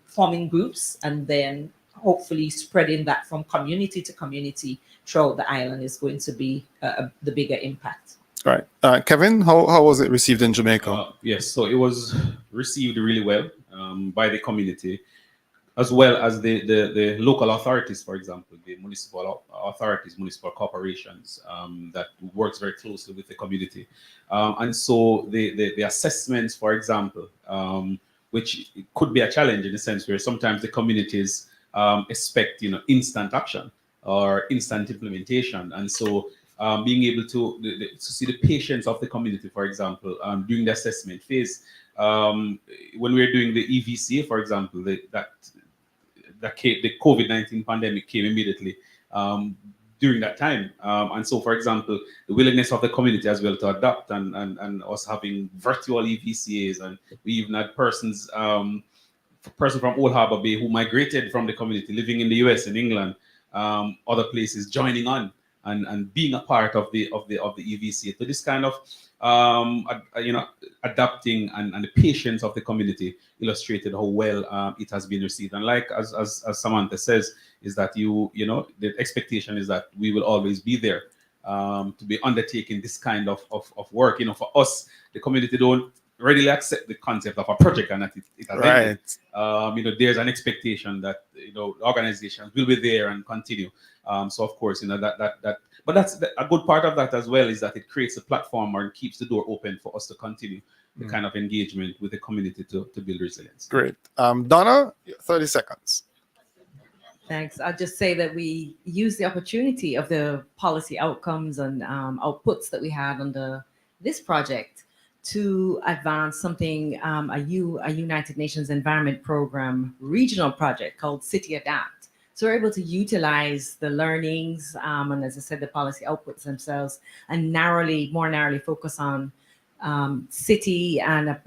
Speaker 15: forming groups and then hopefully spreading that from community to community throughout the island is going to be the bigger impact.
Speaker 1: All right. Kevin, how was it received in Jamaica?
Speaker 14: Yes, so it was received really well by the community, as well as the local authorities, for example, the municipal authorities, municipal corporations that works very closely with the community. And so the assessments, for example, which could be a challenge in a sense where sometimes the communities expect, instant action or instant implementation. And so being able to see the patience of the community, for example, during the assessment phase, when we're doing the EVCA, for example, the COVID-19 pandemic came immediately during that time. And so, for example, the willingness of the community as well to adapt and us having virtual EVCAs, and we even had persons from Old Harbour Bay who migrated from the community, living in the US and England, other places, joining on and being a part of the EVCA. So this kind of adapting and the patience of the community illustrated how well it has been received. And like as Samantha says, is that the expectation is that we will always be there to be undertaking this kind of work. You know, for us, the community don't readily accept the concept of a project and that it has ended. You know, there's an expectation that, you know, organizations will be there and continue. So of course, you know, but that's a good part of that as well, is that it creates a platform or keeps the door open for us to continue the kind of engagement with the community to build resilience.
Speaker 1: Great. Donna, 30 seconds.
Speaker 13: Thanks. I'll just say that we use the opportunity of the policy outcomes and outputs that we had under this project to advance something, a United Nations Environment Program regional project called City Adapt. So we're able to utilize the learnings and, as I said, the policy outputs themselves, and more narrowly focus on city and a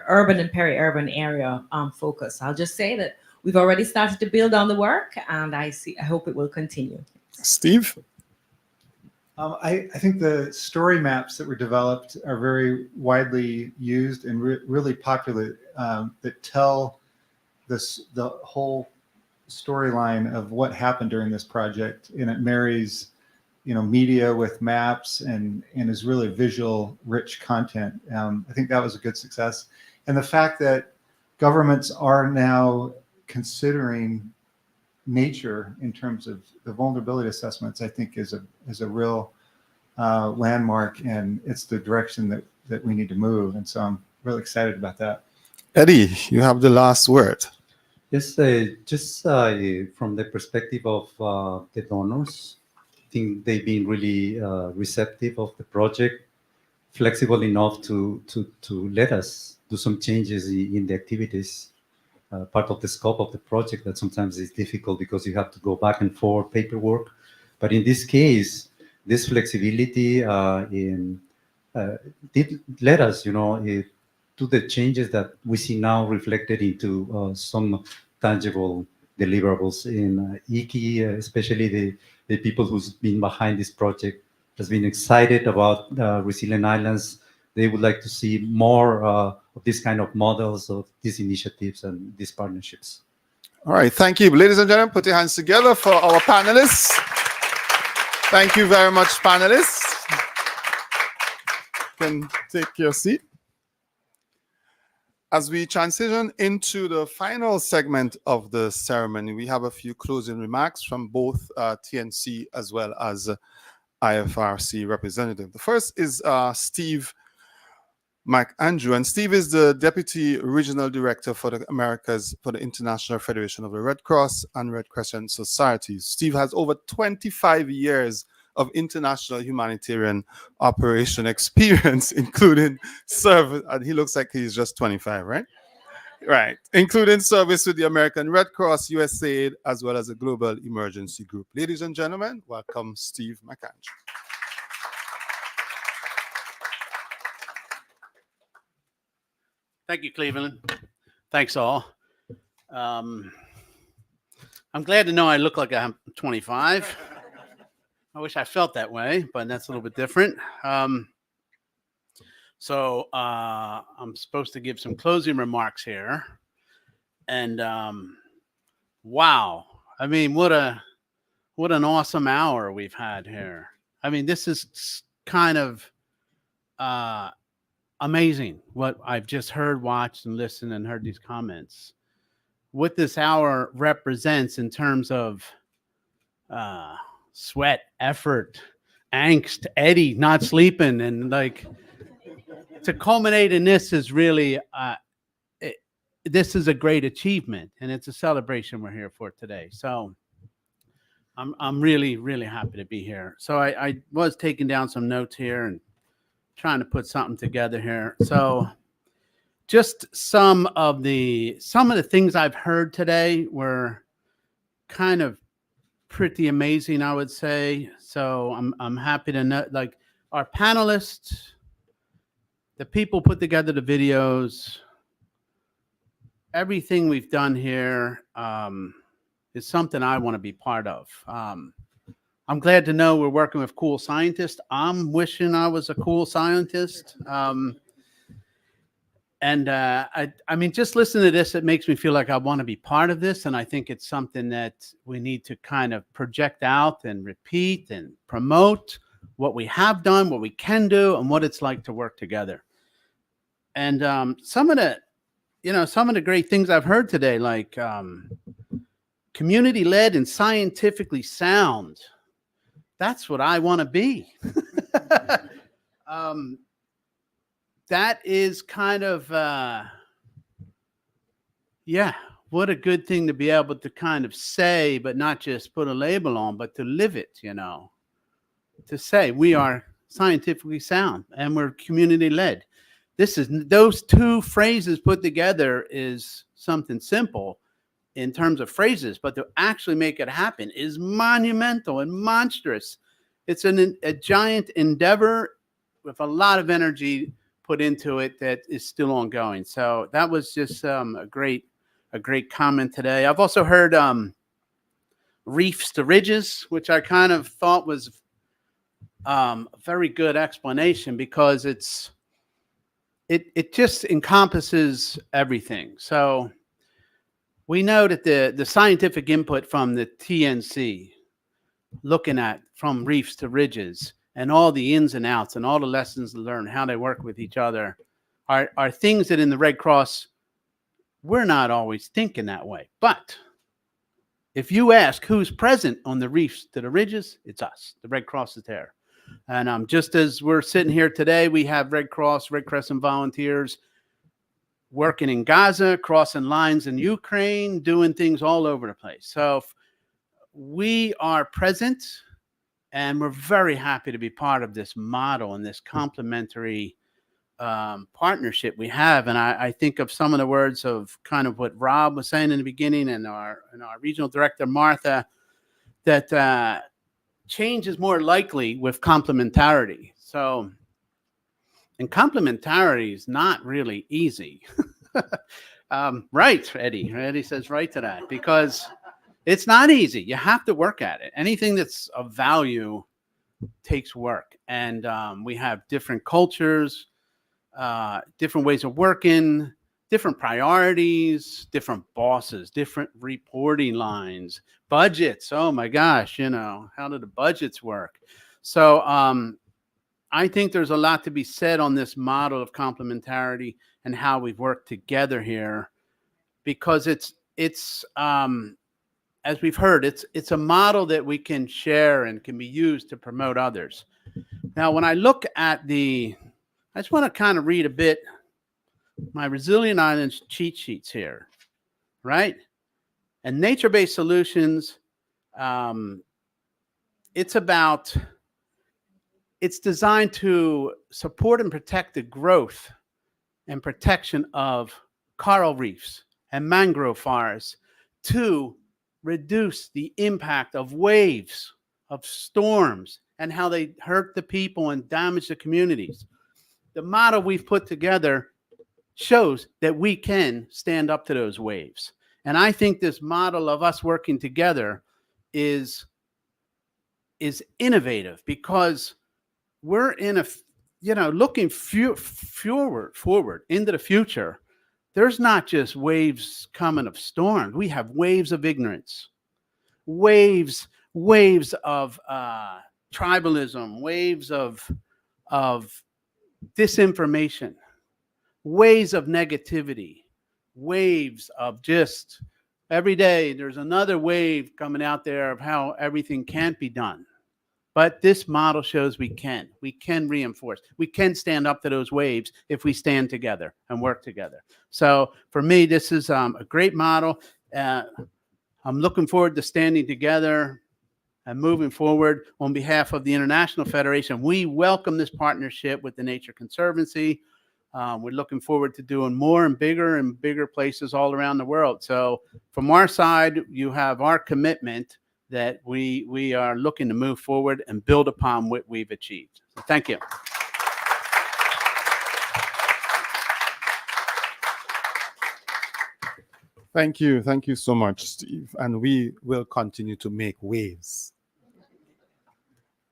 Speaker 13: urban and peri-urban area focus. I'll just say that we've already started to build on the work, and I hope it will continue.
Speaker 1: Steve?
Speaker 16: I think the story maps that were developed are very widely used and really popular, that tell the whole storyline of what happened during this project, and it marries, you know, media with maps and is really visual rich content. I think that was a good success. And the fact that governments are now considering nature in terms of the vulnerability assessments, I think is a real landmark, and it's the direction that we need to move. And so I'm really excited about that.
Speaker 1: Eddie, you have the last word.
Speaker 17: Yes, just from the perspective of the donors, I think they've been really receptive of the project, flexible enough to let us do some changes in the activities. Part of the scope of the project that sometimes is difficult because you have to go back and forth paperwork. But in this case, this flexibility did let us, you know, do the changes that we see now reflected into some tangible deliverables in IKI, especially the people who's been behind this project has been excited about Resilient Islands. They would like to see more of this kind of models of these initiatives and these partnerships.
Speaker 1: All right, thank you. Ladies and gentlemen, put your hands together for our panelists. Thank you very much, panelists. You can take your seat. As we transition into the final segment of the ceremony, we have a few closing remarks from both TNC as well as IFRC representative. The first is Steve McAndrew, and Steve is the Deputy Regional Director for the Americas for the International Federation of the Red Cross and Red Crescent Societies. Steve has over 25 years of international humanitarian operation experience, including service, and he looks like he's just 25, right? Right, including service with the American Red Cross, USAID, as well as the Global Emergency Group. Ladies and gentlemen, welcome Steve McAndrew.
Speaker 18: Thank you, Cleveland. Thanks all. I'm glad to know I look like I'm 25. I wish I felt that way, but that's a little bit different. So I'm supposed to give some closing remarks here. And wow, I mean, what an awesome hour we've had here. I mean, this is kind of amazing what I've just heard, watched, and listened and heard these comments. What this hour represents in terms of sweat, effort, angst, Eddie not sleeping, and like to culminate in this is really this is a great achievement, and it's a celebration we're here for today. So I'm really, really happy to be here. So I was taking down some notes here and trying to put something together here. So just some of the things I've heard today were kind of pretty amazing, I would say. So I'm happy to know, like, our panelists, the people put together the videos, everything we've done here is something I want to be part of. I'm glad to know we're working with cool scientists. I'm wishing I was a cool scientist. I mean, just listening to this, it makes me feel like I want to be part of this. And I think it's something that we need to kind of project out and repeat and promote what we have done, what we can do, and what it's like to work together. And some of the great things I've heard today, like community-led and scientifically sound. That's what I want to be. That is kind of, what a good thing to be able to kind of say, but not just put a label on, but to live it, to say we are scientifically sound and we're community-led. Those two phrases put together is something simple in terms of phrases, but to actually make it happen is monumental and monstrous. It's a giant endeavor with a lot of energy put into it that is still ongoing. So that was just a great comment today. I've also heard reefs to ridges, which I kind of thought was a very good explanation, because it just encompasses everything. So we know that the scientific input from the TNC, looking at from reefs to ridges and all the ins and outs and all the lessons learned, how they work with each other, are things that in the Red Cross, we're not always thinking that way. But if you ask who's present on the reefs to the ridges, it's us. The Red Cross is there. And just as we're sitting here today, we have Red Cross, Red Crescent volunteers working in Gaza, crossing lines in Ukraine, doing things all over the place. So we are present, and we're very happy to be part of this model and this complementary partnership we have. And I think of some of the words of kind of what Rob was saying in the beginning, and our regional director, Martha, that change is more likely with complementarity. So, and complementarity is not really easy. Right, Eddie. Eddie says right to that, because it's not easy. You have to work at it. Anything that's of value takes work. And we have different cultures, different ways of working, different priorities, different bosses, different reporting lines, budgets. Oh my gosh, how do the budgets work? So I think there's a lot to be said on this model of complementarity and how we've worked together here, because it's as we've heard, it's a model that we can share and can be used to promote others. Now, when I look at I just want to kind of read a bit my Resilient Islands cheat sheets here, right? And nature-based solutions, it's designed to support and protect the growth and protection of coral reefs and mangrove forests to reduce the impact of waves, of storms, and how they hurt the people and damage the communities. The model we've put together shows that we can stand up to those waves. And I think this model of us working together is innovative, because we're in looking forward into the future. There's not just waves coming of storms. We have waves of ignorance, waves of tribalism, waves of disinformation, waves of negativity, waves of just every day there's another wave coming out there of how everything can't be done. But this model shows we can reinforce, we can stand up to those waves if we stand together and work together. So for me, this is a great model. I'm looking forward to standing together and moving forward. On behalf of the International Federation, we welcome this partnership with the Nature Conservancy. We're looking forward to doing more and bigger places all around the world. So from our side, you have our commitment that we are looking to move forward and build upon what we've achieved. So thank you.
Speaker 1: Thank you. Thank you so much, Steve. And we will continue to make waves.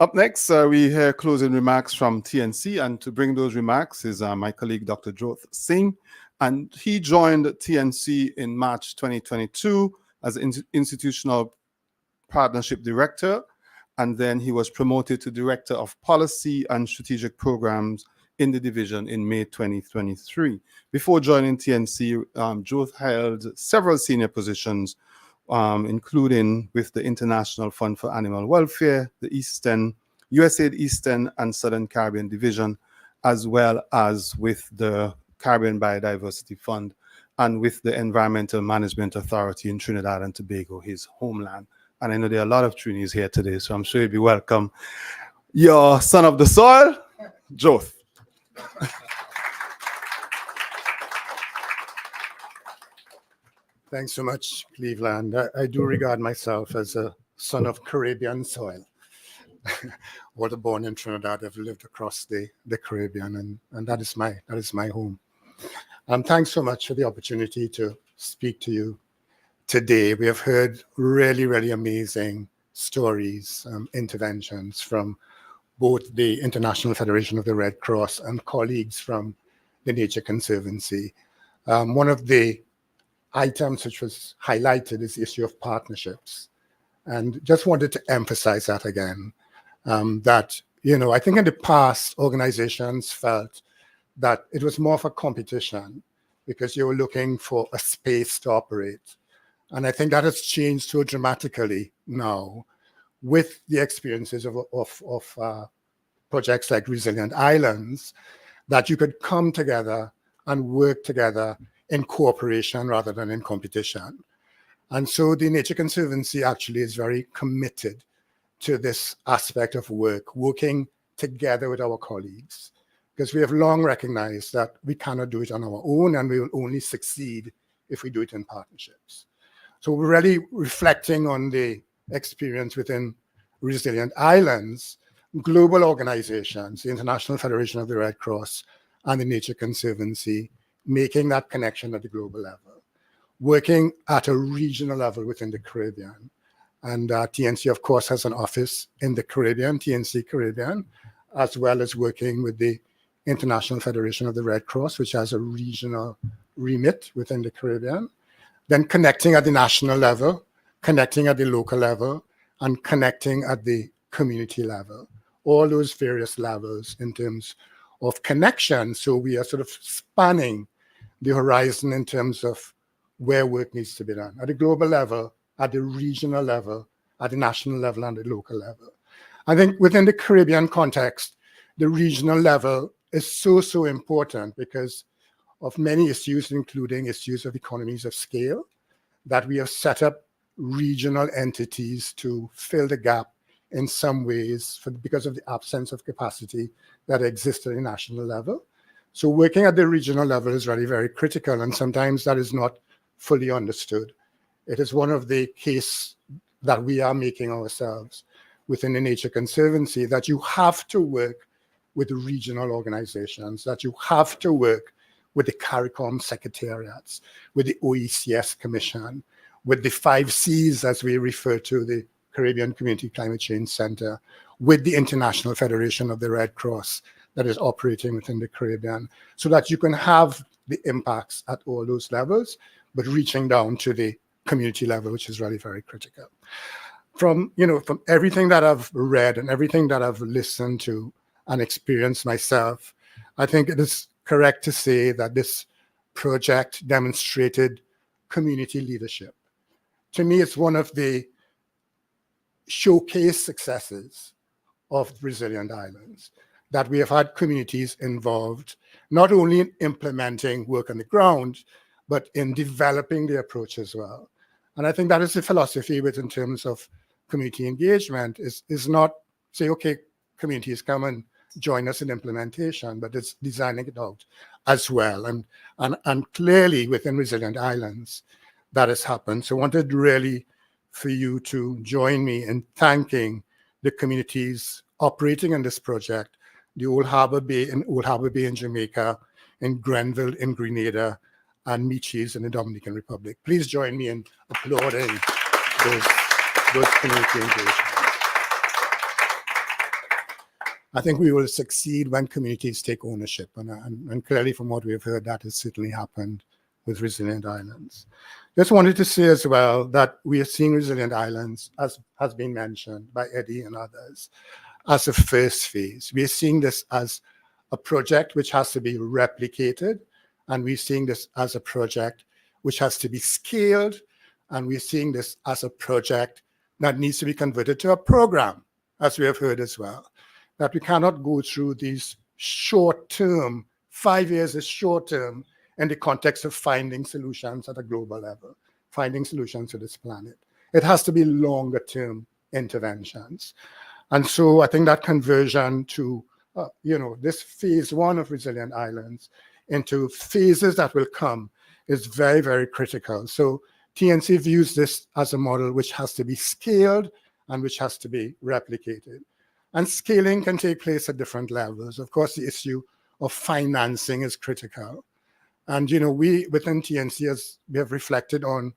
Speaker 1: Up next, we hear closing remarks from TNC. And to bring those remarks is my colleague, Dr. Jyoth Singh. And he joined TNC in March 2022 as Institutional Partnership Director. and then he was promoted to Director of Policy and Strategic Programs in the division in May 2023. Before joining TNC, Jooth held several senior positions, including with the International Fund for Animal Welfare, the USAID Eastern and Southern Caribbean Division, as well as with the Caribbean Biodiversity Fund and with the Environmental Management Authority in Trinidad and Tobago, his homeland. And I know there are a lot of Trinis here today, so I'm sure you'll be welcome. Your son of the soil, Jooth.
Speaker 19: Thanks so much, Cleveland. I do regard myself as a son of Caribbean soil. Water born in Trinidad, I've lived across the Caribbean, and that is my home. Thanks so much for the opportunity to speak to you today. We have heard really, really amazing stories, interventions from both the International Federation of the Red Cross and colleagues from the Nature Conservancy. One of the items which was highlighted is the issue of partnerships. And just wanted to emphasize that again, that, I think in the past, organizations felt that it was more of a competition because you were looking for a space to operate. And I think that has changed so dramatically now with the experiences of projects like Resilient Islands, that you could come together and work together in cooperation rather than in competition. And so the Nature Conservancy actually is very committed to this aspect of work, working together with our colleagues, because we have long recognized that we cannot do it on our own, and we will only succeed if we do it in partnerships. So we're really reflecting on the experience within Resilient Islands, global organizations, the International Federation of the Red Cross and the Nature Conservancy, making that connection at the global level, working at a regional level within the Caribbean. And TNC, of course, has an office in the Caribbean, TNC Caribbean, as well as working with the International Federation of the Red Cross, which has a regional remit within the Caribbean. Then connecting at the national level, connecting at the local level, and connecting at the community level. All those various levels in terms of connection. So we are sort of spanning the horizon in terms of where work needs to be done at the global level, at the regional level, at the national level, and the local level. I think within the Caribbean context, the regional level is so important because of many issues, including issues of economies of scale, that we have set up regional entities to fill the gap in some ways because of the absence of capacity that exists at the national level. So working at the regional level is really very critical, and sometimes that is not fully understood. It is one of the case that we are making ourselves within the Nature Conservancy, that you have to work with regional organizations, that you have to work with the CARICOM secretariats, with the OECS Commission, with the 5 Cs, as we refer to the Caribbean Community Climate Change Center, with the International Federation of the Red Cross that is operating within the Caribbean, so that you can have the impacts at all those levels, but reaching down to the community level, which is really very critical. From everything that I've read and everything that I've listened to and experienced myself, I think it is correct to say that this project demonstrated community leadership. To me, it's one of the showcase successes of Resilient Islands, that we have had communities involved, not only in implementing work on the ground, but in developing the approach as well. And I think that is the philosophy in terms of community engagement, is not say, okay, communities come and join us in implementation, but it's designing it out as well. And clearly within Resilient Islands, that has happened. So I wanted really for you to join me in thanking the communities operating in this project, the Old Harbor Bay in Jamaica, in Grenville in Grenada, and Michis in the Dominican Republic. Please join me in applauding those community engagements. I think we will succeed when communities take ownership, and clearly from what we've heard, that has certainly happened with resilient islands. Just wanted to say as well that we are seeing resilient islands, as has been mentioned by Eddie and others, as a first phase. We are seeing this as a project which has to be replicated, and we're seeing this as a project which has to be scaled, and we're seeing this as a project that needs to be converted to a program, as we have heard as well. That we cannot go through these short-term, 5 years is short-term, in the context of finding solutions at a global level, finding solutions to this planet. It has to be longer-term interventions. And so I think that conversion to, this phase one of resilient islands into phases that will come is very, very critical. So TNC views this as a model which has to be scaled and which has to be replicated. And scaling can take place at different levels. Of course, the issue of financing is critical. And, we within TNC, we have reflected on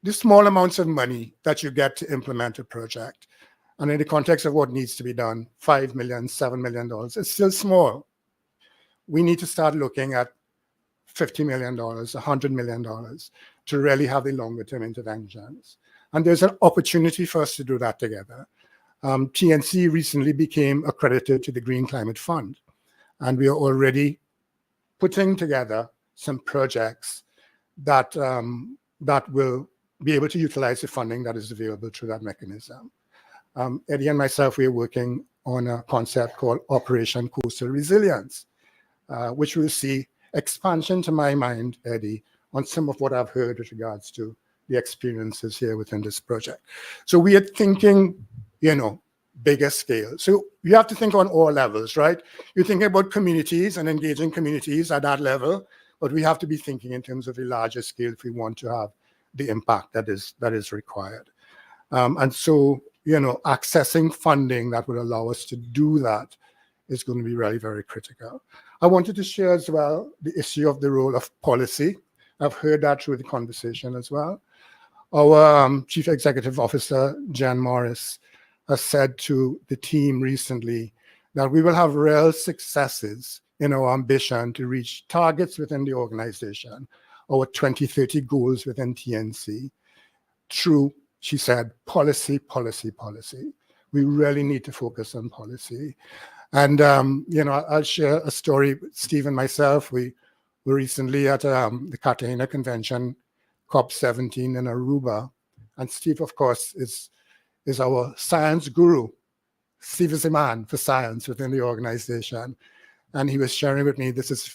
Speaker 19: the small amounts of money that you get to implement a project. And in the context of what needs to be done, $5 million, $7 million, it's still small. We need to start looking at $50 million, $100 million to really have the longer term interventions. And there's an opportunity for us to do that together. TNC recently became accredited to the Green Climate Fund, and we are already putting together some projects that will be able to utilize the funding that is available through that mechanism. Eddie and myself, we are working on a concept called Operation Coastal Resilience, which will see expansion, to my mind, Eddie, on some of what I've heard with regards to the experiences here within this project. So we are thinking, bigger scale. So you have to think on all levels, right? You're thinking about communities and engaging communities at that level, but we have to be thinking in terms of a larger scale if we want to have the impact that is required. And so, accessing funding that will allow us to do that is going to be really very critical. I wanted to share as well the issue of the role of policy. I've heard that through the conversation as well. Our Chief Executive Officer, Jen Morris, has said to the team recently that we will have real successes in our ambition to reach targets within the organization, our 2030 goals within TNC, through, she said, policy. We really need to focus on policy. And, I'll share a story. Steve and myself, we were recently at the Cartagena Convention, COP17 in Aruba. And Steve, of course, is our science guru. Steve is a man for science within the organization. And he was sharing with me,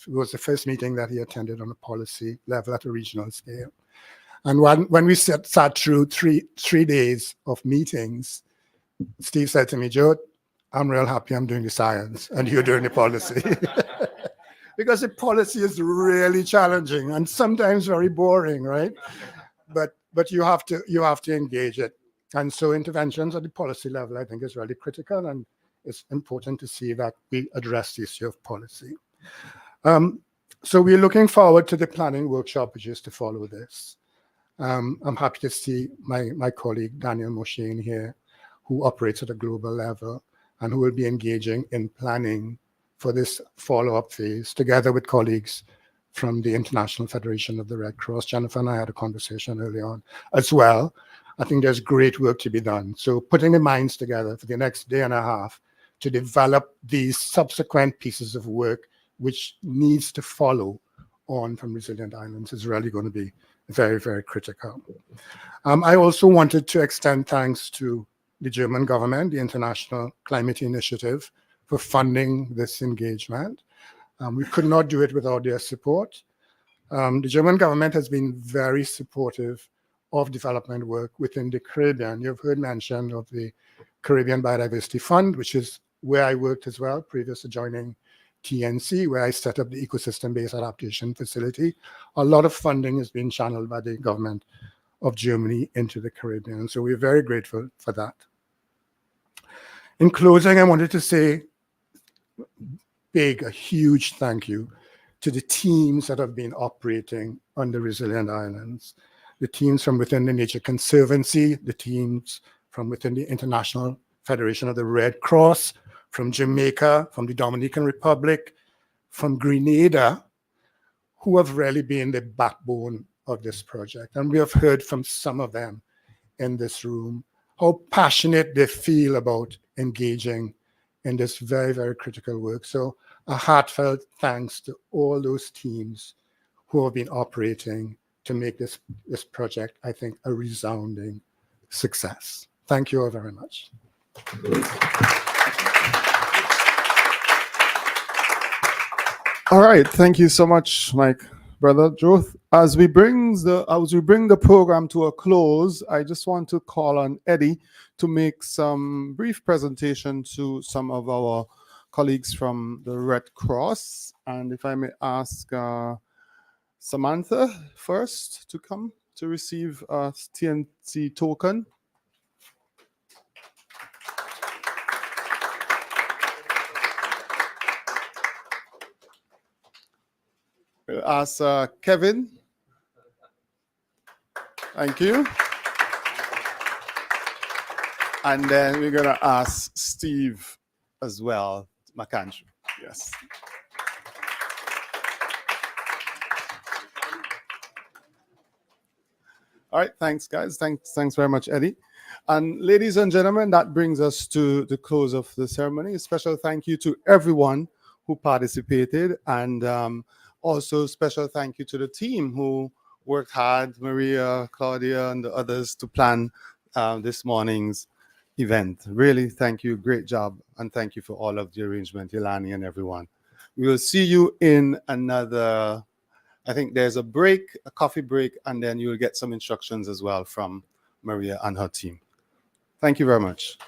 Speaker 19: was the first meeting that he attended on a policy level at a regional scale. And when we sat through three days of meetings, Steve said to me, Joe, I'm real happy I'm doing the science and you're doing the policy. Because the policy is really challenging and sometimes very boring, right? But you have to engage it. And so interventions at the policy level, I think, is really critical, and it's important to see that we address the issue of policy. So we're looking forward to the planning workshop, which is to follow this. I'm happy to see my colleague, Daniel Moshane here, who operates at a global level and who will be engaging in planning for this follow-up phase, together with colleagues from the International Federation of the Red Cross. Jennifer and I had a conversation early on as well. I think there's great work to be done. So putting the minds together for the next day and a half to develop these subsequent pieces of work, which needs to follow on from Resilient Islands, is really going to be very, very critical. I also wanted to extend thanks to the German government, the International Climate Initiative, for funding this engagement. We could not do it without their support. The German government has been very supportive of development work within the Caribbean. You've heard mention of the Caribbean Biodiversity Fund, which is where I worked as well, previous to joining TNC, where I set up the ecosystem-based adaptation facility. A lot of funding has been channeled by the government of Germany into the Caribbean. So we're very grateful for that. In closing, I wanted to say a huge thank you to the teams that have been operating on the Resilient Islands, the teams from within the Nature Conservancy, the teams from within the International Federation of the Red Cross, from Jamaica, from the Dominican Republic, from Grenada, who have really been the backbone of this project. And we have heard from some of them in this room how passionate they feel about engaging in this very, very critical work. So a heartfelt thanks to all those teams who have been operating to make this project, I think, a resounding success. Thank you all very much.
Speaker 1: All right, thank you so much, Mike, brother Joth. As we bring the program to a close, I just want to call on Eddie to make some brief presentation to some of our colleagues from the Red Cross. And if I may ask Samantha first to come to receive a TNC token. We'll ask Kevin. Thank you. And then we're going to ask Steve as well, McAndrew. Yes. All right, thanks, guys. Thanks very much, Eddie. And ladies and gentlemen, that brings us to the close of the ceremony. A special thank you to everyone who participated, and also special thank you to the team who worked hard, Maria, Claudia, and the others to plan this morning's event. Really, thank you. Great job. And thank you for all of the arrangement, Yolani and everyone. We will see you in another, I think there's a break, a coffee break, and then you'll get some instructions as well from Maria and her team. Thank you very much.